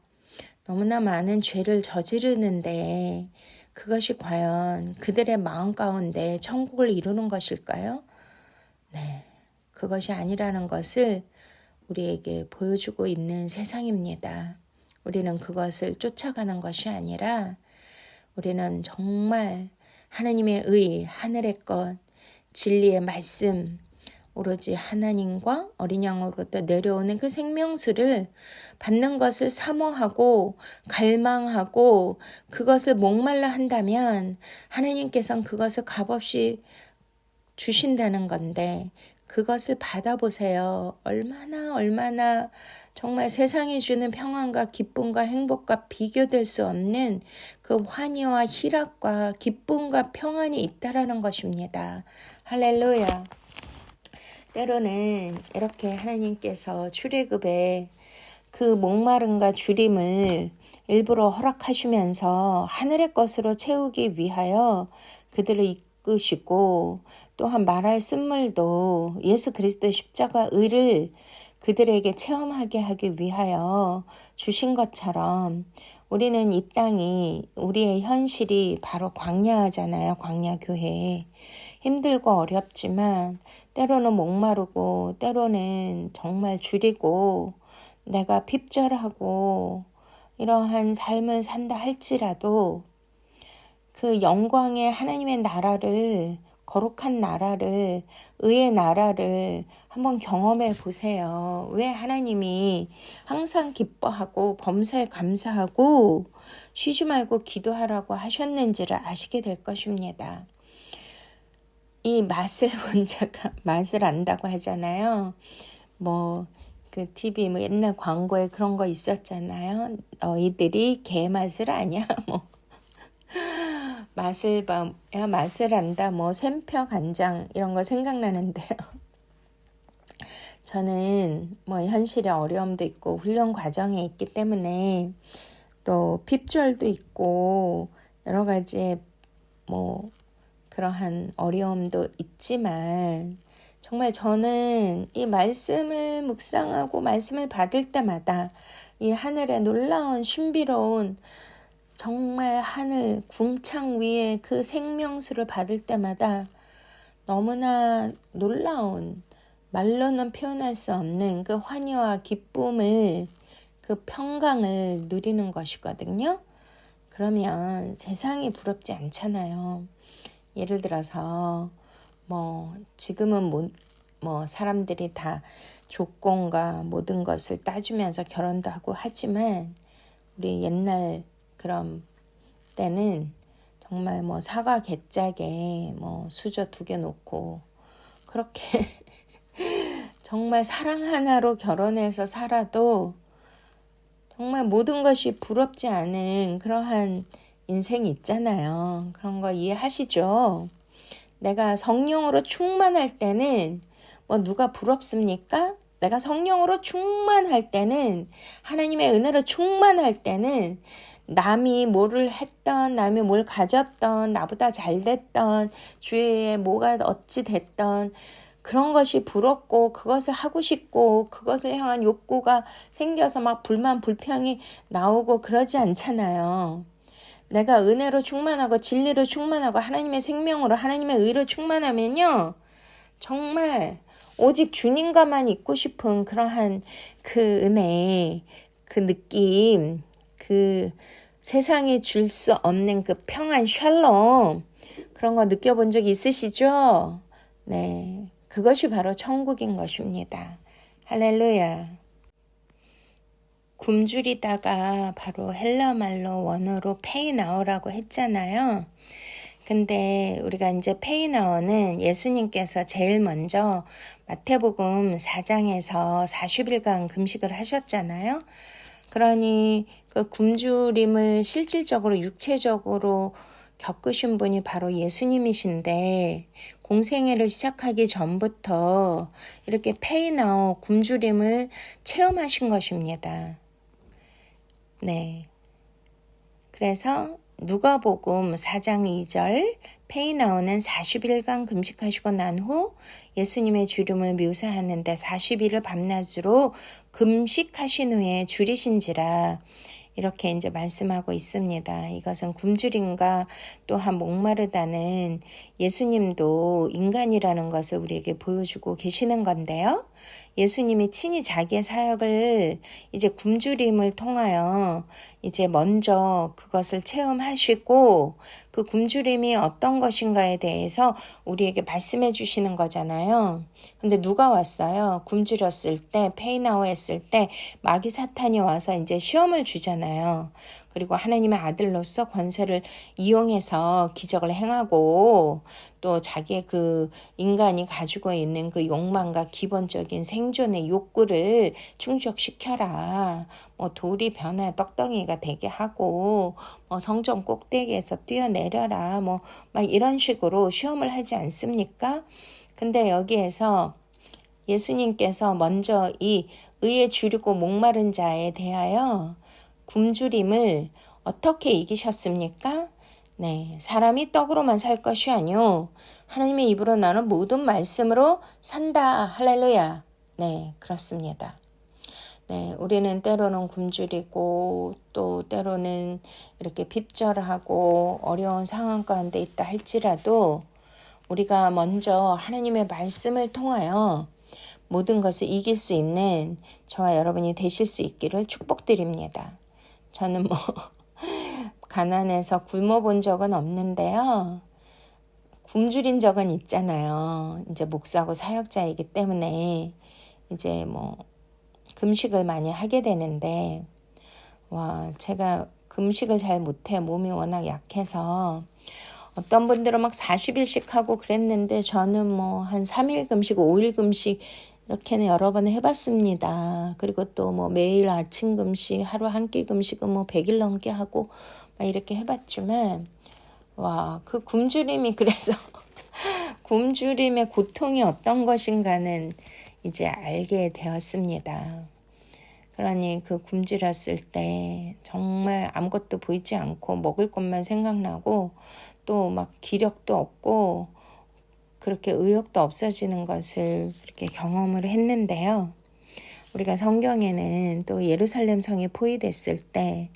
너무나 많은 죄를 저지르는데 그것이 과연 그들의 마음 가운데 천국을 이루는 것일까요? 네. 그것이 아니라는 것을 우리에게 보여주고 있는 세상입니다. 우리는 그것을 쫓아가는 것이 아니라 우리는 정말 하나님의 의, 하늘의 것, 진리의 말씀, 오로지 하나님과 어린 양으로부터 내려오는 그 생명수를 받는 것을 사모하고 갈망하고 그것을 목말라 한다면 하나님께서는 그것을 값없이 주신다는 건데 그것을 받아보세요. 얼마나 정말 세상이 주는 평안과 기쁨과 행복과 비교될 수 없는 그 환희와 희락과 기쁨과 평안이 있다라는 것입니다. 할렐루야. 때로는 이렇게 하나님께서 출애굽에 그 목마름과 주림을 일부러 허락하시면서 하늘의 것으로 채우기 위하여 그들을 이끄시고 또한 말할 쓴물도 예수 그리스도의 십자가 의를 그들에게 체험하게 하기 위하여 주신 것처럼 우리는 이 땅이 우리의 현실이 바로 광야잖아요. 광야교회. 힘들고 어렵지만 때로는 목마르고 때로는 정말 줄이고 내가 핍절하고 이러한 삶을 산다 할지라도 그 영광의 하나님의 나라를 거룩한 나라를 의의 나라를 한번 경험해 보세요. 왜 하나님이 항상 기뻐하고 범사에 감사하고 쉬지 말고 기도하라고 하셨는지를 아시게 될 것입니다. 이 맛을 본 자가 맛을 안다고 하잖아요. 그 TV 옛날 광고에 그런 거 있었잖아요. 너희들이 개 맛을 아냐? 맛을 안다. 샘표 간장 이런 거 생각나는데요. 저는 현실에 어려움도 있고 훈련 과정에 있기 때문에 또 핍절도 있고 여러 가지 그러한 어려움도 있지만 정말 저는 이 말씀을 묵상하고 말씀을 받을 때마다 이 하늘의 놀라운 신비로운 정말 하늘 궁창 위에 그 생명수를 받을 때마다 너무나 놀라운 말로는 표현할 수 없는 그 환희와 기쁨을 그 평강을 누리는 것이거든요. 그러면 세상이 부럽지 않잖아요. 예를 들어서 지금은 사람들이 다 조건과 모든 것을 따지면서 결혼도 하고 하지만 우리 옛날 그런 때는 정말 사과 개짝에 수저 2개 놓고 그렇게 정말 사랑 하나로 결혼해서 살아도 정말 모든 것이 부럽지 않은 그러한 인생이 있잖아요. 그런 거 이해하시죠? 내가 성령으로 충만할 때는 누가 부럽습니까? 내가 성령으로 충만할 때는 하나님의 은혜로 충만할 때는 남이 뭐를 했던 남이 뭘 가졌던 나보다 잘 됐던 주위에 뭐가 어찌 됐던 그런 것이 부럽고 그것을 하고 싶고 그것을 향한 욕구가 생겨서 막 불만 불평이 나오고 그러지 않잖아요. 내가 은혜로 충만하고 진리로 충만하고 하나님의 생명으로 하나님의 의로 충만하면요. 정말 오직 주님과만 있고 싶은 그러한 그 은혜, 그 느낌, 그 세상이 줄 수 없는 그 평안 샬롬 그런 거 느껴본 적 있으시죠? 네, 그것이 바로 천국인 것입니다. 할렐루야. 굶주리다가 바로 헬라말로 원어로 페이나오라고 했잖아요. 근데 우리가 이제 페이나오는 예수님께서 제일 먼저 마태복음 4장에서 40일간 금식을 하셨잖아요. 그러니 그 굶주림을 실질적으로 육체적으로 겪으신 분이 바로 예수님이신데 공생애를 시작하기 전부터 이렇게 페이나오 굶주림을 체험하신 것입니다. 네. 그래서 누가복음 4장 2절 페이나오는 40일간 금식하시고 난 후 예수님의 주름을 묘사하는데 40일을 밤낮으로 금식하신 후에 줄이신지라 이렇게 이제 말씀하고 있습니다. 이것은 굶주림과 또한 목마르다는 예수님도 인간이라는 것을 우리에게 보여주고 계시는 건데요. 예수님이 친히 자기의 사역을 이제 굶주림을 통하여 이제 먼저 그것을 체험하시고 그 굶주림이 어떤 것인가에 대해서 우리에게 말씀해 주시는 거잖아요. 근데 누가 왔어요? 굶주렸을 때, 페이나오 했을 때 마귀 사탄이 와서 이제 시험을 주잖아요. 그리고 하나님의 아들로서 권세를 이용해서 기적을 행하고 또 자기의 그 인간이 가지고 있는 그 욕망과 기본적인 생존의 욕구를 충족시켜라. 뭐 돌이 변해 떡덩이가 되게 하고 뭐 성전 꼭대기에서 뛰어내려라. 뭐 막 이런 식으로 시험을 하지 않습니까? 근데 여기에서 예수님께서 먼저 이 의에 주리고 목마른 자에 대하여 굶주림을 어떻게 이기셨습니까? 네, 사람이 떡으로만 살 것이 아니요 하나님의 입으로 나는 모든 말씀으로 산다. 할렐루야. 네, 그렇습니다. 네, 우리는 때로는 굶주리고 또 때로는 이렇게 핍절하고 어려운 상황 가운데 있다 할지라도 우리가 먼저 하나님의 말씀을 통하여 모든 것을 이길 수 있는 저와 여러분이 되실 수 있기를 축복드립니다. 저는 뭐 가난해서 굶어본 적은 없는데요. 굶주린 적은 있잖아요. 이제 목사고 사역자이기 때문에 이제 뭐 금식을 많이 하게 되는데 제가 금식을 잘 못해. 몸이 워낙 약해서 어떤 분들은 막 40일씩 하고 그랬는데 저는 뭐 한 3일 금식, 5일 금식 이렇게는 여러 번 해봤습니다. 그리고 또 뭐 매일 아침 금식, 하루 한 끼 금식은 뭐 100일 넘게 하고 막 이렇게 해봤지만 그 굶주림이 그래서 굶주림의 고통이 어떤 것인가는 이제 알게 되었습니다. 그러니 그 굶주렸을 때 정말 아무것도 보이지 않고 먹을 것만 생각나고 또 막 기력도 없고 그렇게 의욕도 없어지는 것을 그렇게 경험을 했는데요. 우리가 성경에는 또 예루살렘 성이 포위됐을 때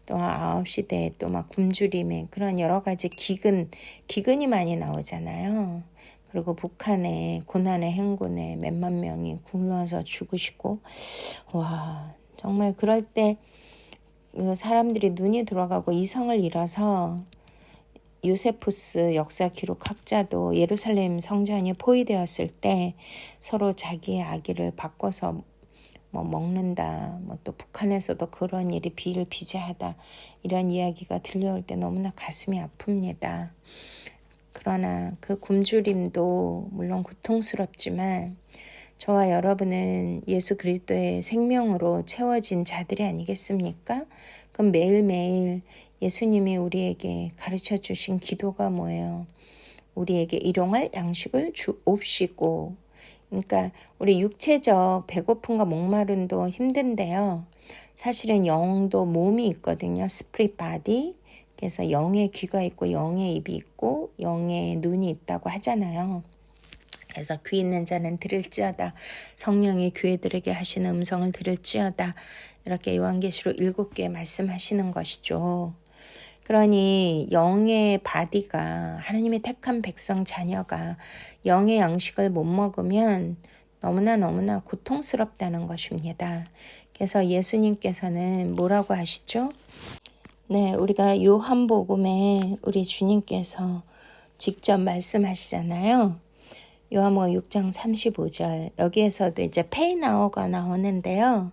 또 9시대에 또 막 굶주림에 그런 여러 가지 기근이 많이 나오잖아요. 그리고 북한의 고난의 행군에 몇만 명이 굶어서 죽으시고 정말 그럴 때 그 사람들이 눈이 돌아가고 이성을 잃어서 요세푸스 역사 기록학자도 예루살렘 성전이 포위되었을 때 서로 자기의 아기를 바꿔서 뭐 먹는다. 뭐 또 북한에서도 그런 일이 비일비재하다. 이런 이야기가 들려올 때 너무나 가슴이 아픕니다. 그러나 그 굶주림도 물론 고통스럽지만 저와 여러분은 예수 그리스도의 생명으로 채워진 자들이 아니겠습니까? 그럼 매일매일 예수님이 우리에게 가르쳐 주신 기도가 뭐예요? 우리에게 일용할 양식을 주옵시고. 그러니까 우리 육체적 배고픔과 목마름도 힘든데요. 사실은 영도 몸이 있거든요. 스피릿 바디. 그래서 영의 귀가 있고 영의 입이 있고 영의 눈이 있다고 하잖아요. 그래서 귀 있는 자는 들을지어다. 성령이 교회들에게 하시는 음성을 들을지어다. 이렇게 요한계시록 7개 말씀하시는 것이죠. 그러니 영의 바디가 하나님의 택한 백성 자녀가 영의 양식을 못 먹으면 너무나 고통스럽다는 것입니다. 그래서 예수님께서는 뭐라고 하시죠? 네, 우리가 요한복음에 우리 주님께서 직접 말씀하시잖아요. 요한복음 6장 35절 여기에서도 이제 페이나오가 나오는데요.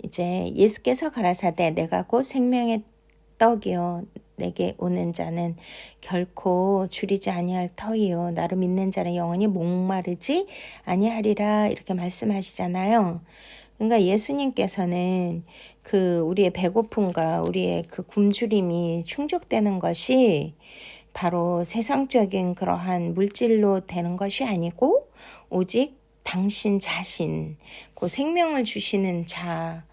이제 예수께서 가라사대 내가 곧 생명의 떡이요 내게 오는 자는 결코 줄이지 아니할 터이요 나를 믿는 자는 영원히 목마르지 아니하리라 이렇게 말씀하시잖아요. 그러니까 예수님께서는 그 우리의 배고픔과 우리의 그 굶주림이 충족되는 것이 바로 세상적인 그러한 물질로 되는 것이 아니고 오직 당신 자신, 그 생명을 주시는 자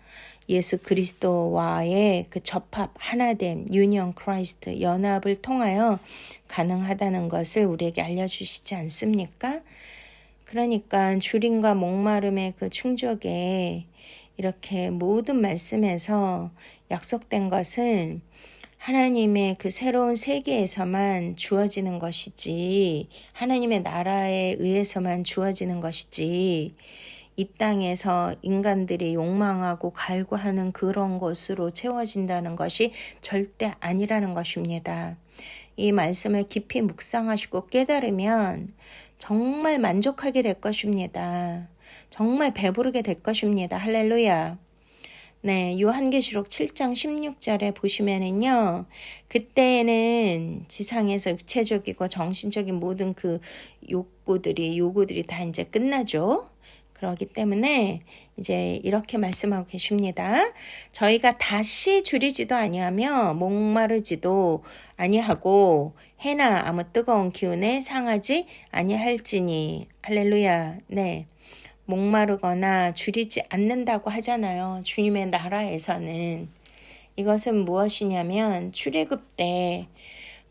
예수 그리스도와의 그 접합, 하나됨, 유니언 크라이스트, 연합을 통하여 가능하다는 것을 우리에게 알려주시지 않습니까? 그러니까 주림과 목마름의 그 충족에 이렇게 모든 말씀에서 약속된 것은 하나님의 그 새로운 세계에서만 주어지는 것이지, 하나님의 나라에 의해서만 주어지는 것이지, 이 땅에서 인간들이 욕망하고 갈구하는 그런 것으로 채워진다는 것이 절대 아니라는 것입니다. 이 말씀을 깊이 묵상하시고 깨달으면 정말 만족하게 될 것입니다. 정말 배부르게 될 것입니다. 할렐루야. 네, 요한계시록 7장 16절에 보시면은요, 그때에는 지상에서 육체적이고 정신적인 모든 그 요구들이 다 이제 끝나죠. 그렇기 때문에 이제 이렇게 말씀하고 계십니다. 저희가 다시 줄이지도 아니하며 목마르지도 아니하고 해나 아무 뜨거운 기운에 상하지 아니할지니. 할렐루야. 네. 목마르거나 줄이지 않는다고 하잖아요. 주님의 나라에서는. 이것은 무엇이냐면 출애굽 때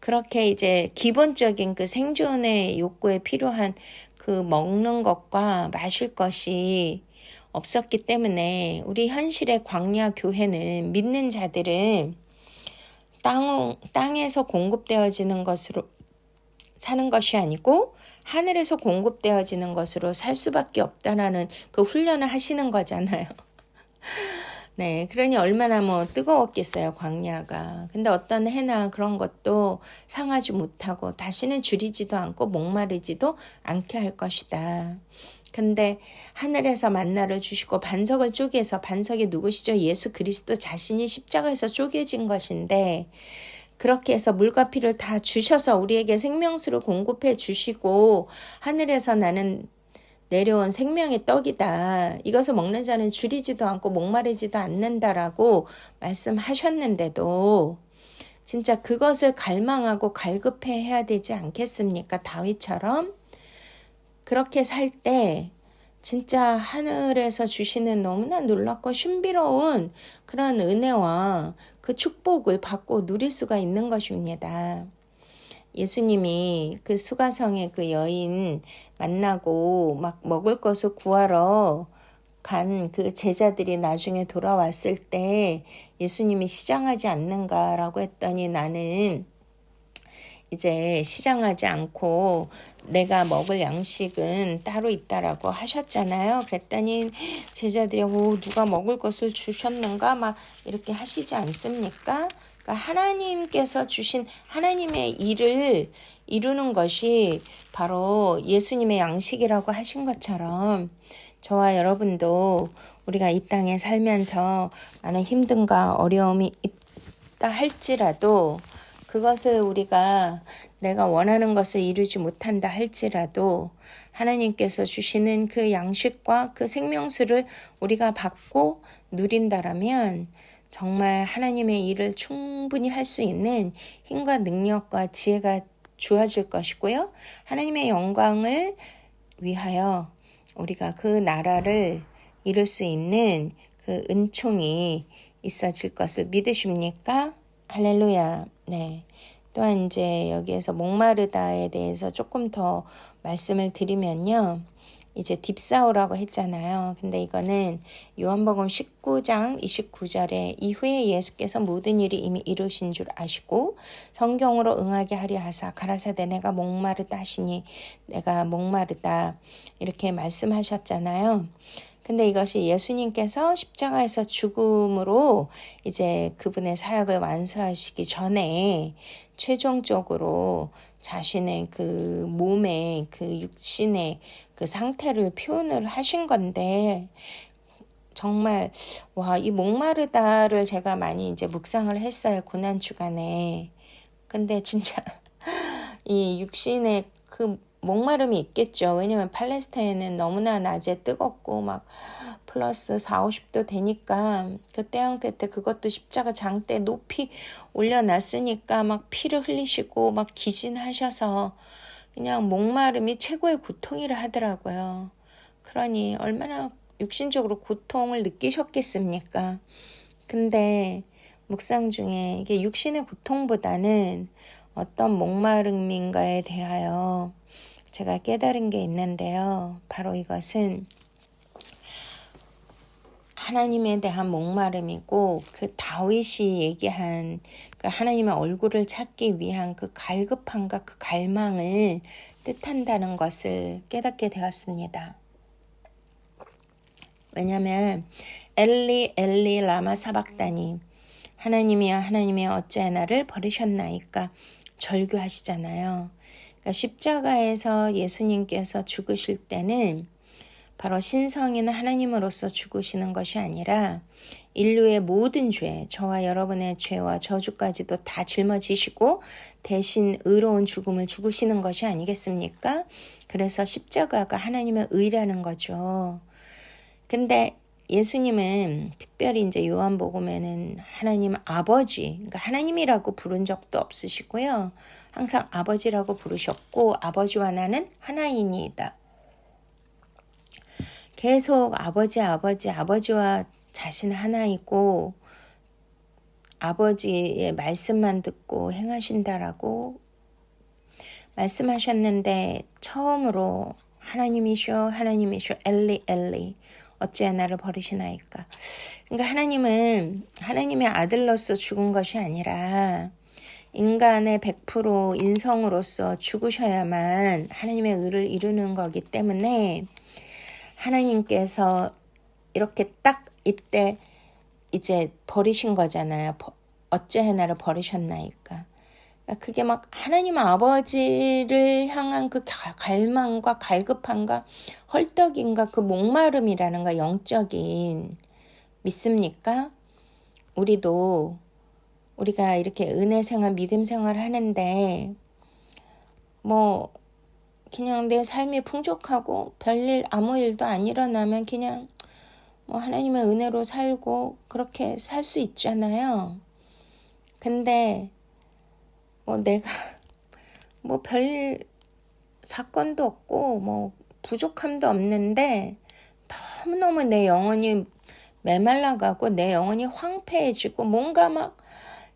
그렇게 이제 기본적인 그 생존의 욕구에 필요한 그 먹는 것과 마실 것이 없었기 때문에 우리 현실의 광야 교회는 믿는 자들은 땅에서 공급되어지는 것으로 사는 것이 아니고 하늘에서 공급되어지는 것으로 살 수밖에 없다라는 그 훈련을 하시는 거잖아요. 네, 그러니 얼마나 뭐 뜨거웠겠어요, 광야가. 근데 어떤 해나 그런 것도 상하지 못하고 다시는 줄이지도 않고 목마르지도 않게 할 것이다. 근데 하늘에서 만나를 주시고 반석을 쪼개서, 반석이 누구시죠? 예수 그리스도 자신이 십자가에서 쪼개진 것인데, 그렇게 해서 물과 피를 다 주셔서 우리에게 생명수를 공급해 주시고 하늘에서 나는 내려온 생명의 떡이다. 이것을 먹는 자는 줄이지도 않고 목마르지도 않는다라고 말씀하셨는데도 진짜 그것을 갈망하고 갈급해 해야 되지 않겠습니까? 다윗처럼 그렇게 살 때 진짜 하늘에서 주시는 너무나 놀랍고 신비로운 그런 은혜와 그 축복을 받고 누릴 수가 있는 것입니다. 예수님이 그 수가성의 그 여인 만나고 막 먹을 것을 구하러 간 그 제자들이 나중에 돌아왔을 때 예수님이 시장하지 않는가라고 했더니 나는 이제 시장하지 않고 내가 먹을 양식은 따로 있다라고 하셨잖아요. 그랬더니 제자들이 누가 먹을 것을 주셨는가 막 이렇게 하시지 않습니까? 그러니까 하나님께서 주신 하나님의 일을 이루는 것이 바로 예수님의 양식이라고 하신 것처럼 저와 여러분도 우리가 이 땅에 살면서 많은 힘듦과 어려움이 있다 할지라도 그것을 우리가 내가 원하는 것을 이루지 못한다 할지라도 하나님께서 주시는 그 양식과 그 생명수를 우리가 받고 누린다라면 정말 하나님의 일을 충분히 할 수 있는 힘과 능력과 지혜가 주어질 것이고요. 하나님의 영광을 위하여 우리가 그 나라를 이룰 수 있는 그 은총이 있어질 것을 믿으십니까? 할렐루야. 네. 또한 이제 여기에서 목마르다에 대해서 조금 더 말씀을 드리면요. 이제 딥사우라고 했잖아요. 근데 이거는 요한복음 19장 29절에 이후에 예수께서 모든 일이 이미 이루신 줄 아시고 성경으로 응하게 하리 하사 가라사대 내가 목마르다 하시니 내가 목마르다 이렇게 말씀하셨잖아요. 근데 이것이 예수님께서 십자가에서 죽음으로 이제 그분의 사역을 완수하시기 전에 최종적으로 자신의 그 몸의 그 육신의 그 상태를 표현을 하신 건데 정말 이 목마르다를 제가 많이 이제 묵상을 했어요. 고난 주간에. 근데 진짜 이 육신의 그 목마름이 있겠죠. 왜냐면 팔레스타인은 너무나 낮에 뜨겁고 막 플러스 4, 50도 되니까 그 태양볕 때 그것도 십자가 장대 높이 올려놨으니까 막 피를 흘리시고 막 기진하셔서 그냥 목마름이 최고의 고통이라 하더라고요. 그러니 얼마나 육신적으로 고통을 느끼셨겠습니까? 근데 묵상 중에 이게 육신의 고통보다는 어떤 목마름인가에 대하여 제가 깨달은 게 있는데요. 바로 이것은 하나님에 대한 목마름이고 그 다윗이 얘기한 그 하나님의 얼굴을 찾기 위한 그 갈급함과 그 갈망을 뜻한다는 것을 깨닫게 되었습니다. 왜냐하면 엘리 엘리 라마 사박다니 하나님이여 하나님이여 어찌하여 나를 버리셨나이까 절규하시잖아요. 그러니까 십자가에서 예수님께서 죽으실 때는 바로 신성인 하나님으로서 죽으시는 것이 아니라 인류의 모든 죄, 저와 여러분의 죄와 저주까지도 다 짊어지시고 대신 의로운 죽음을 죽으시는 것이 아니겠습니까? 그래서 십자가가 하나님의 의라는 거죠. 근데 예수님은 특별히 이제 요한복음에는 하나님 아버지, 그러니까 하나님이라고 부른 적도 없으시고요. 항상 아버지라고 부르셨고 아버지와 나는 하나이니이다. 계속 아버지와 자신 하나이고 아버지의 말씀만 듣고 행하신다라고 말씀하셨는데 처음으로 하나님이시오 엘리 엘리 어찌하여 나를 버리시나이까. 그러니까 하나님은 하나님의 아들로서 죽은 것이 아니라 인간의 100% 인성으로서 죽으셔야만 하나님의 의를 이루는 거기 때문에 하나님께서 이렇게 딱 이때 이제 버리신 거잖아요. 어찌하여 나를 버리셨나이까. 그게 막 하나님 아버지를 향한 그 갈망과 갈급함과 헐떡임과 그 목마름이라는 거 영적인 믿습니까? 우리가 이렇게 은혜 생활 믿음 생활 하는데 뭐 그냥 내 삶이 풍족하고 별일 아무 일도 안 일어나면 그냥 뭐 하나님의 은혜로 살고 그렇게 살 수 있잖아요. 근데 뭐 내가 뭐 별 사건도 없고 뭐 부족함도 없는데 너무너무 내 영혼이 메말라가고 내 영혼이 황폐해지고 뭔가 막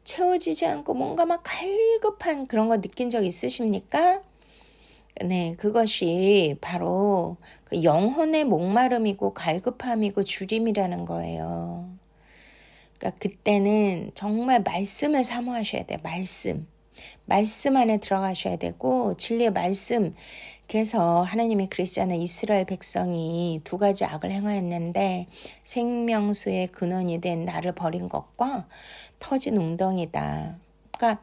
채워지지 않고 뭔가 막 갈급한 그런 거 느낀 적 있으십니까? 네, 그것이 바로 그 영혼의 목마름이고 갈급함이고 주림이라는 거예요. 그러니까 그때는 정말 말씀을 사모하셔야 돼요. 말씀 안에 들어가셔야 되고 진리의 말씀. 그래서 하나님이 그러시잖아요. 이스라엘 백성이 2가지 악을 행하였는데 생명수의 근원이 된 나를 버린 것과 터진 웅덩이다. 그러니까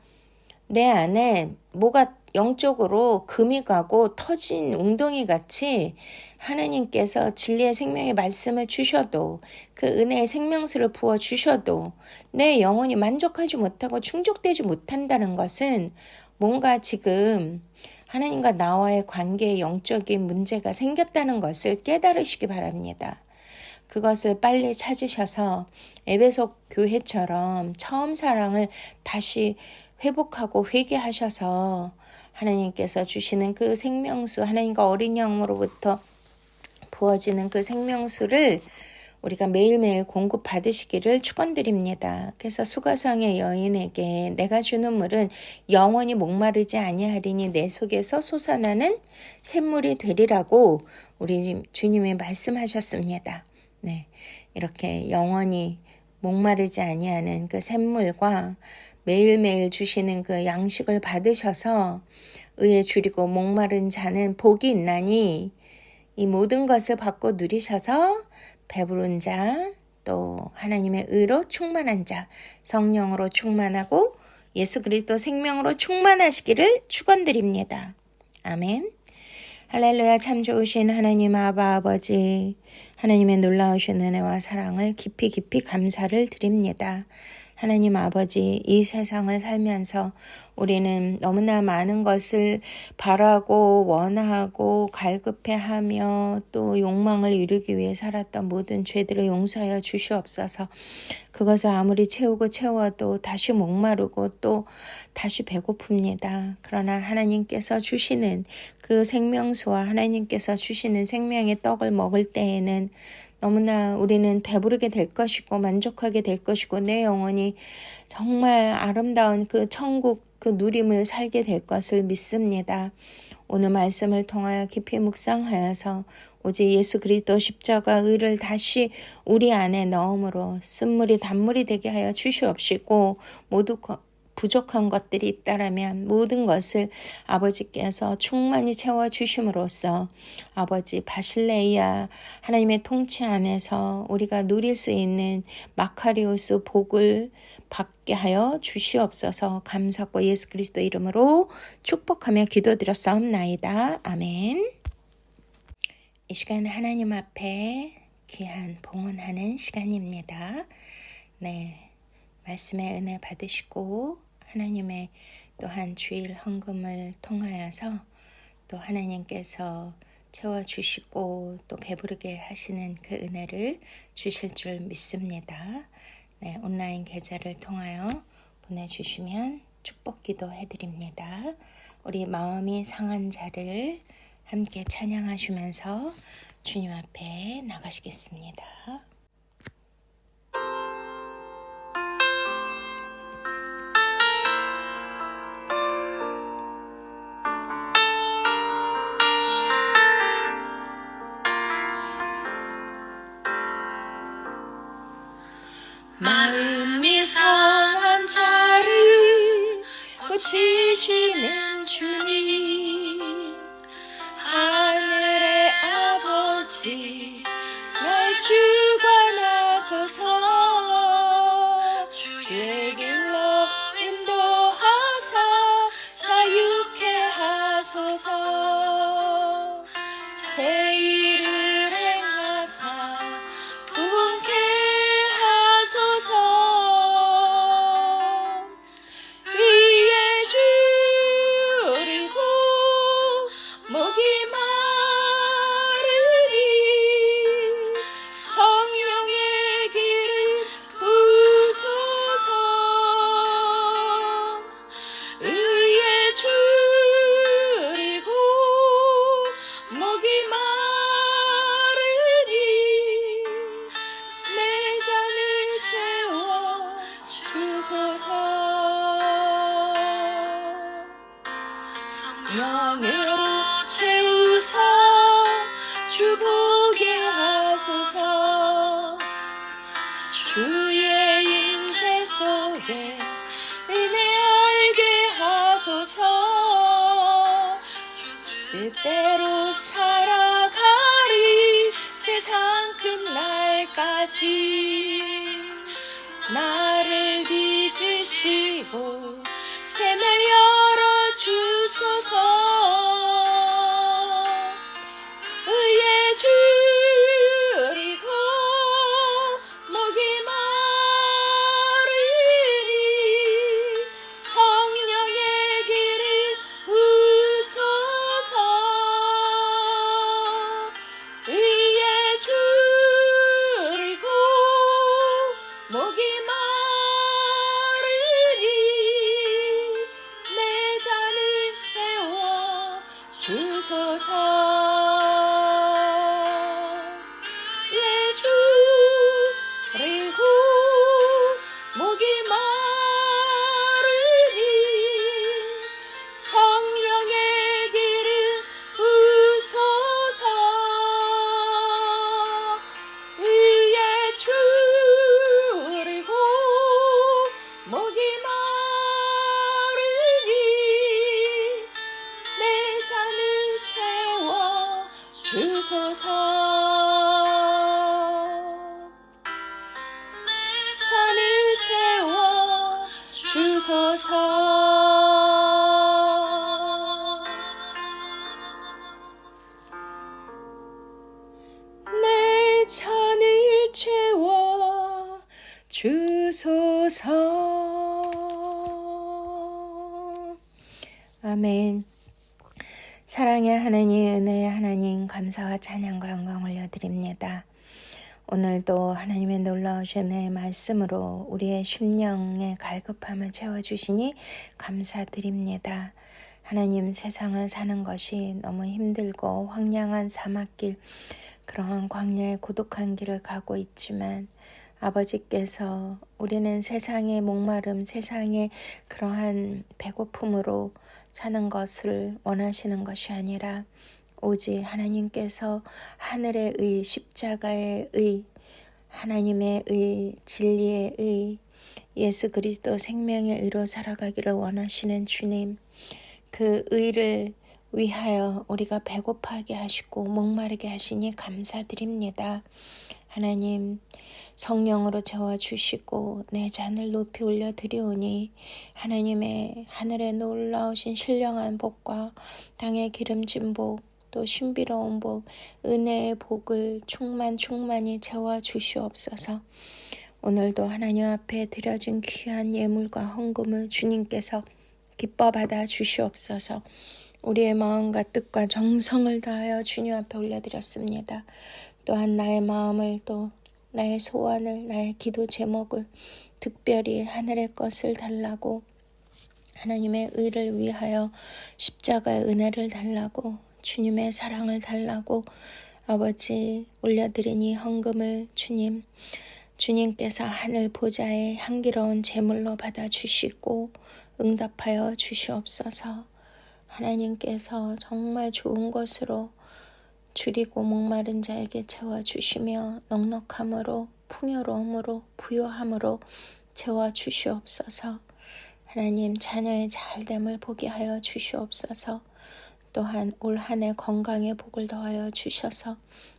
내 안에 뭐가 영적으로 금이 가고 터진 웅덩이 같이 하나님께서 진리의 생명의 말씀을 주셔도 그 은혜의 생명수를 부어 주셔도 내 영혼이 만족하지 못하고 충족되지 못한다는 것은 뭔가 지금 하나님과 나와의 관계에 영적인 문제가 생겼다는 것을 깨달으시기 바랍니다. 그것을 빨리 찾으셔서 에베소 교회처럼 처음 사랑을 다시 회복하고 회개하셔서 하나님께서 주시는 그 생명수, 하나님과 어린 양으로부터 부어지는 그 생명수를 우리가 매일매일 공급받으시기를 축원드립니다. 그래서 수가성의 여인에게 내가 주는 물은 영원히 목마르지 아니하리니 내 속에서 솟아나는 샘물이 되리라고 우리 주님이 말씀하셨습니다. 네, 이렇게 영원히 목마르지 아니하는 그 샘물과 매일매일 주시는 그 양식을 받으셔서 의에 줄이고 목마른 자는 복이 있나니 이 모든 것을 받고 누리셔서 배부른 자, 또 하나님의 의로 충만한 자, 성령으로 충만하고 예수 그리스도 생명으로 충만하시기를 축원드립니다. 아멘. 할렐루야. 참 좋으신 하나님 아버지, 하나님의 놀라우신 은혜와 사랑을 깊이 감사를 드립니다. 하나님 아버지, 이 세상을 살면서 우리는 너무나 많은 것을 바라고 원하고 갈급해하며 또 욕망을 이루기 위해 살았던 모든 죄들을 용서하여 주시옵소서. 그것을 아무리 채워도 다시 목마르고 또 다시 배고픕니다. 그러나 하나님께서 주시는 그 생명수와 하나님께서 주시는 생명의 떡을 먹을 때에는 너무나 우리는 배부르게 될 것이고 만족하게 될 것이고 내 영혼이 영혼이 정말 아름다운 그 천국 그 누림을 살게 될 것을 믿습니다. 오늘 말씀을 통하여 깊이 묵상하여서 오직 예수 그리스도 십자가 의를 다시 우리 안에 넣음으로 쓴물이 단물이 되게 하여 주시옵시고 모두 부족한 것들이 있다라면 모든 것을 아버지께서 충만히 채워주심으로써 아버지 바실레이아 하나님의 통치 안에서 우리가 누릴 수 있는 마카리오스 복을 받게 하여 주시옵소서. 감사하고 예수 그리스도 이름으로 축복하며 기도드렸사옵나이다. 아멘. 이 시간 하나님 앞에 귀한 봉헌하는 시간입니다. 네, 말씀의 은혜 받으시고 하나님의 또한 주일 헌금을 통하여서 또 하나님께서 채워주시고 또 배부르게 하시는 그 은혜를 주실 줄 믿습니다. 네, 온라인 계좌를 통하여 보내주시면 축복 기도 해드립니다. 우리 마음이 상한 자를 함께 찬양하시면서 주님 앞에 나가시겠습니다. 마음이 상한 자를 고치시는 주님, 하늘의 아버지 날 주관하소서. 주의 길로 인도하사 자유케 하소서. 새 일을 행하사 부흥케 하소서. 의에 줄이고 목이 마르니 성령의 길을 부소서. 의에 줄이고 목이 마르니 내 잔을 채워 주소서. 성령으로 채우사 주보게 하소서. 주의 임재 속에 은혜 알게 하소서. 뜻대로 살아가리 세상 끝날까지. 나를 빚으시고 새날 열어주소서. 의에 줄이고 목이 마르니 성령의 길을 부소서. 의에 줄이고 목이 마르니 내 잔을 채워 주소서. 예수 그리고 목이 마르니 성령의 길을 부소서. 의에 줄이고 목이 마르니 내 잔을 채워 주소서. 내 잔을 채워 주소서. 내 잔을 채워 주소서. 아멘. 사랑의 하나님, 은혜의 하나님, 감사와 찬양과 영광 올려드립니다. 오늘도 하나님의 놀라우신 은혜의 말씀으로 우리의 심령의 갈급함을 채워주시니 감사드립니다. 하나님, 세상을 사는 것이 너무 힘들고 황량한 사막길, 그러한 광야의 고독한 길을 가고 있지만 아버지께서 우리는 세상의 목마름, 세상의 그러한 배고픔으로 사는 것을 원하시는 것이 아니라 오직 하나님께서 하늘의 의, 십자가의 의, 하나님의 의, 진리의 의, 예수 그리스도 생명의 의로 살아가기를 원하시는 주님, 그 의를 위하여 우리가 배고파하게 하시고 목마르게 하시니 감사드립니다. 하나님, 성령으로 채워주시고 내 잔을 높이 올려드리오니 하나님의 하늘에 놀라우신 신령한 복과 땅의 기름진 복, 또 신비로운 복, 은혜의 복을 충만히 채워주시옵소서. 오늘도 하나님 앞에 드려진 귀한 예물과 헌금을 주님께서 기뻐 받아 주시옵소서. 우리의 마음과 뜻과 정성을 다하여 주님 앞에 올려드렸습니다. 또한 나의 마음을, 또 나의 소원을, 나의 기도 제목을 특별히 하늘의 것을 달라고, 하나님의 의를 위하여 십자가의 은혜를 달라고, 주님의 사랑을 달라고 아버지 올려드리니 헌금을 주님께서 하늘 보좌의 향기로운 제물로 받아주시고 응답하여 주시옵소서. 하나님께서 정말 좋은 것으로 줄이고 목마른 자에게 채워주시며 넉넉함으로, 풍요로움으로, 부요함으로 채워주시옵소서. 하나님, 자녀의 잘됨을 보게 하여 주시옵소서. 또한 올 한 해 건강의 복을 더하여 주셔서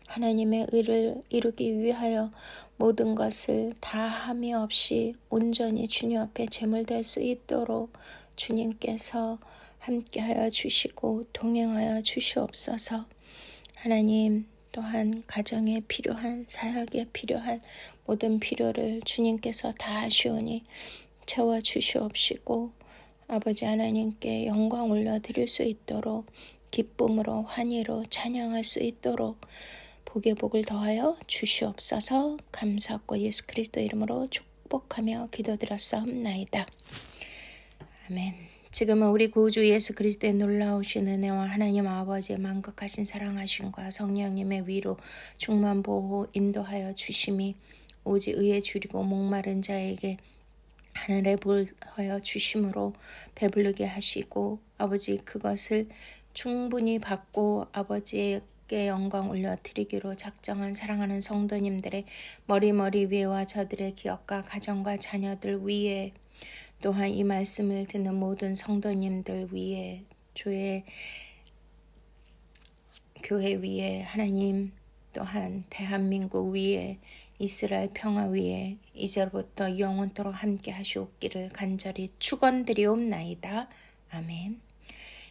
하나님의 의를 이루기 위하여 모든 것을 다 함이 없이 온전히 주님 앞에 제물될 수 있도록 주님께서 함께하여 주시고 동행하여 주시옵소서. 하나님, 또한 가정에 필요한, 사역에 필요한 모든 필요를 주님께서 다 하시오니 채워주시옵시고 아버지 하나님께 영광 올려드릴 수 있도록, 기쁨으로 환희로 찬양할 수 있도록 복의 복을 더하여 주시옵소서. 감사하고 예수 그리스도 이름으로 축복하며 기도드렸사옵나이다. 아멘. 지금은 우리 구주 예수 그리스도의 놀라우신 은혜와 하나님 아버지의 만극하신 사랑하심과 성령님의 위로 충만 보호 인도하여 주심이 오직 의에 줄이고 목마른 자에게 하늘에 보여 주심으로 배부르게 하시고 아버지 그것을 충분히 받고 아버지께 영광 올려드리기로 작정한 사랑하는 성도님들의 머리 위에와 저들의 기업과 가정과 자녀들 위에, 또한 이 말씀을 듣는 모든 성도님들 위에, 주의 교회 위에, 하나님 또한 대한민국 위에, 이스라엘 평화 위에 이제부터 영원토록 함께 하시옵기를 간절히 축원드리옵나이다. 아멘.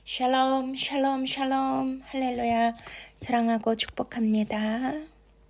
샬롬 샬롬 샬롬 할렐루야. 사랑하고 축복합니다.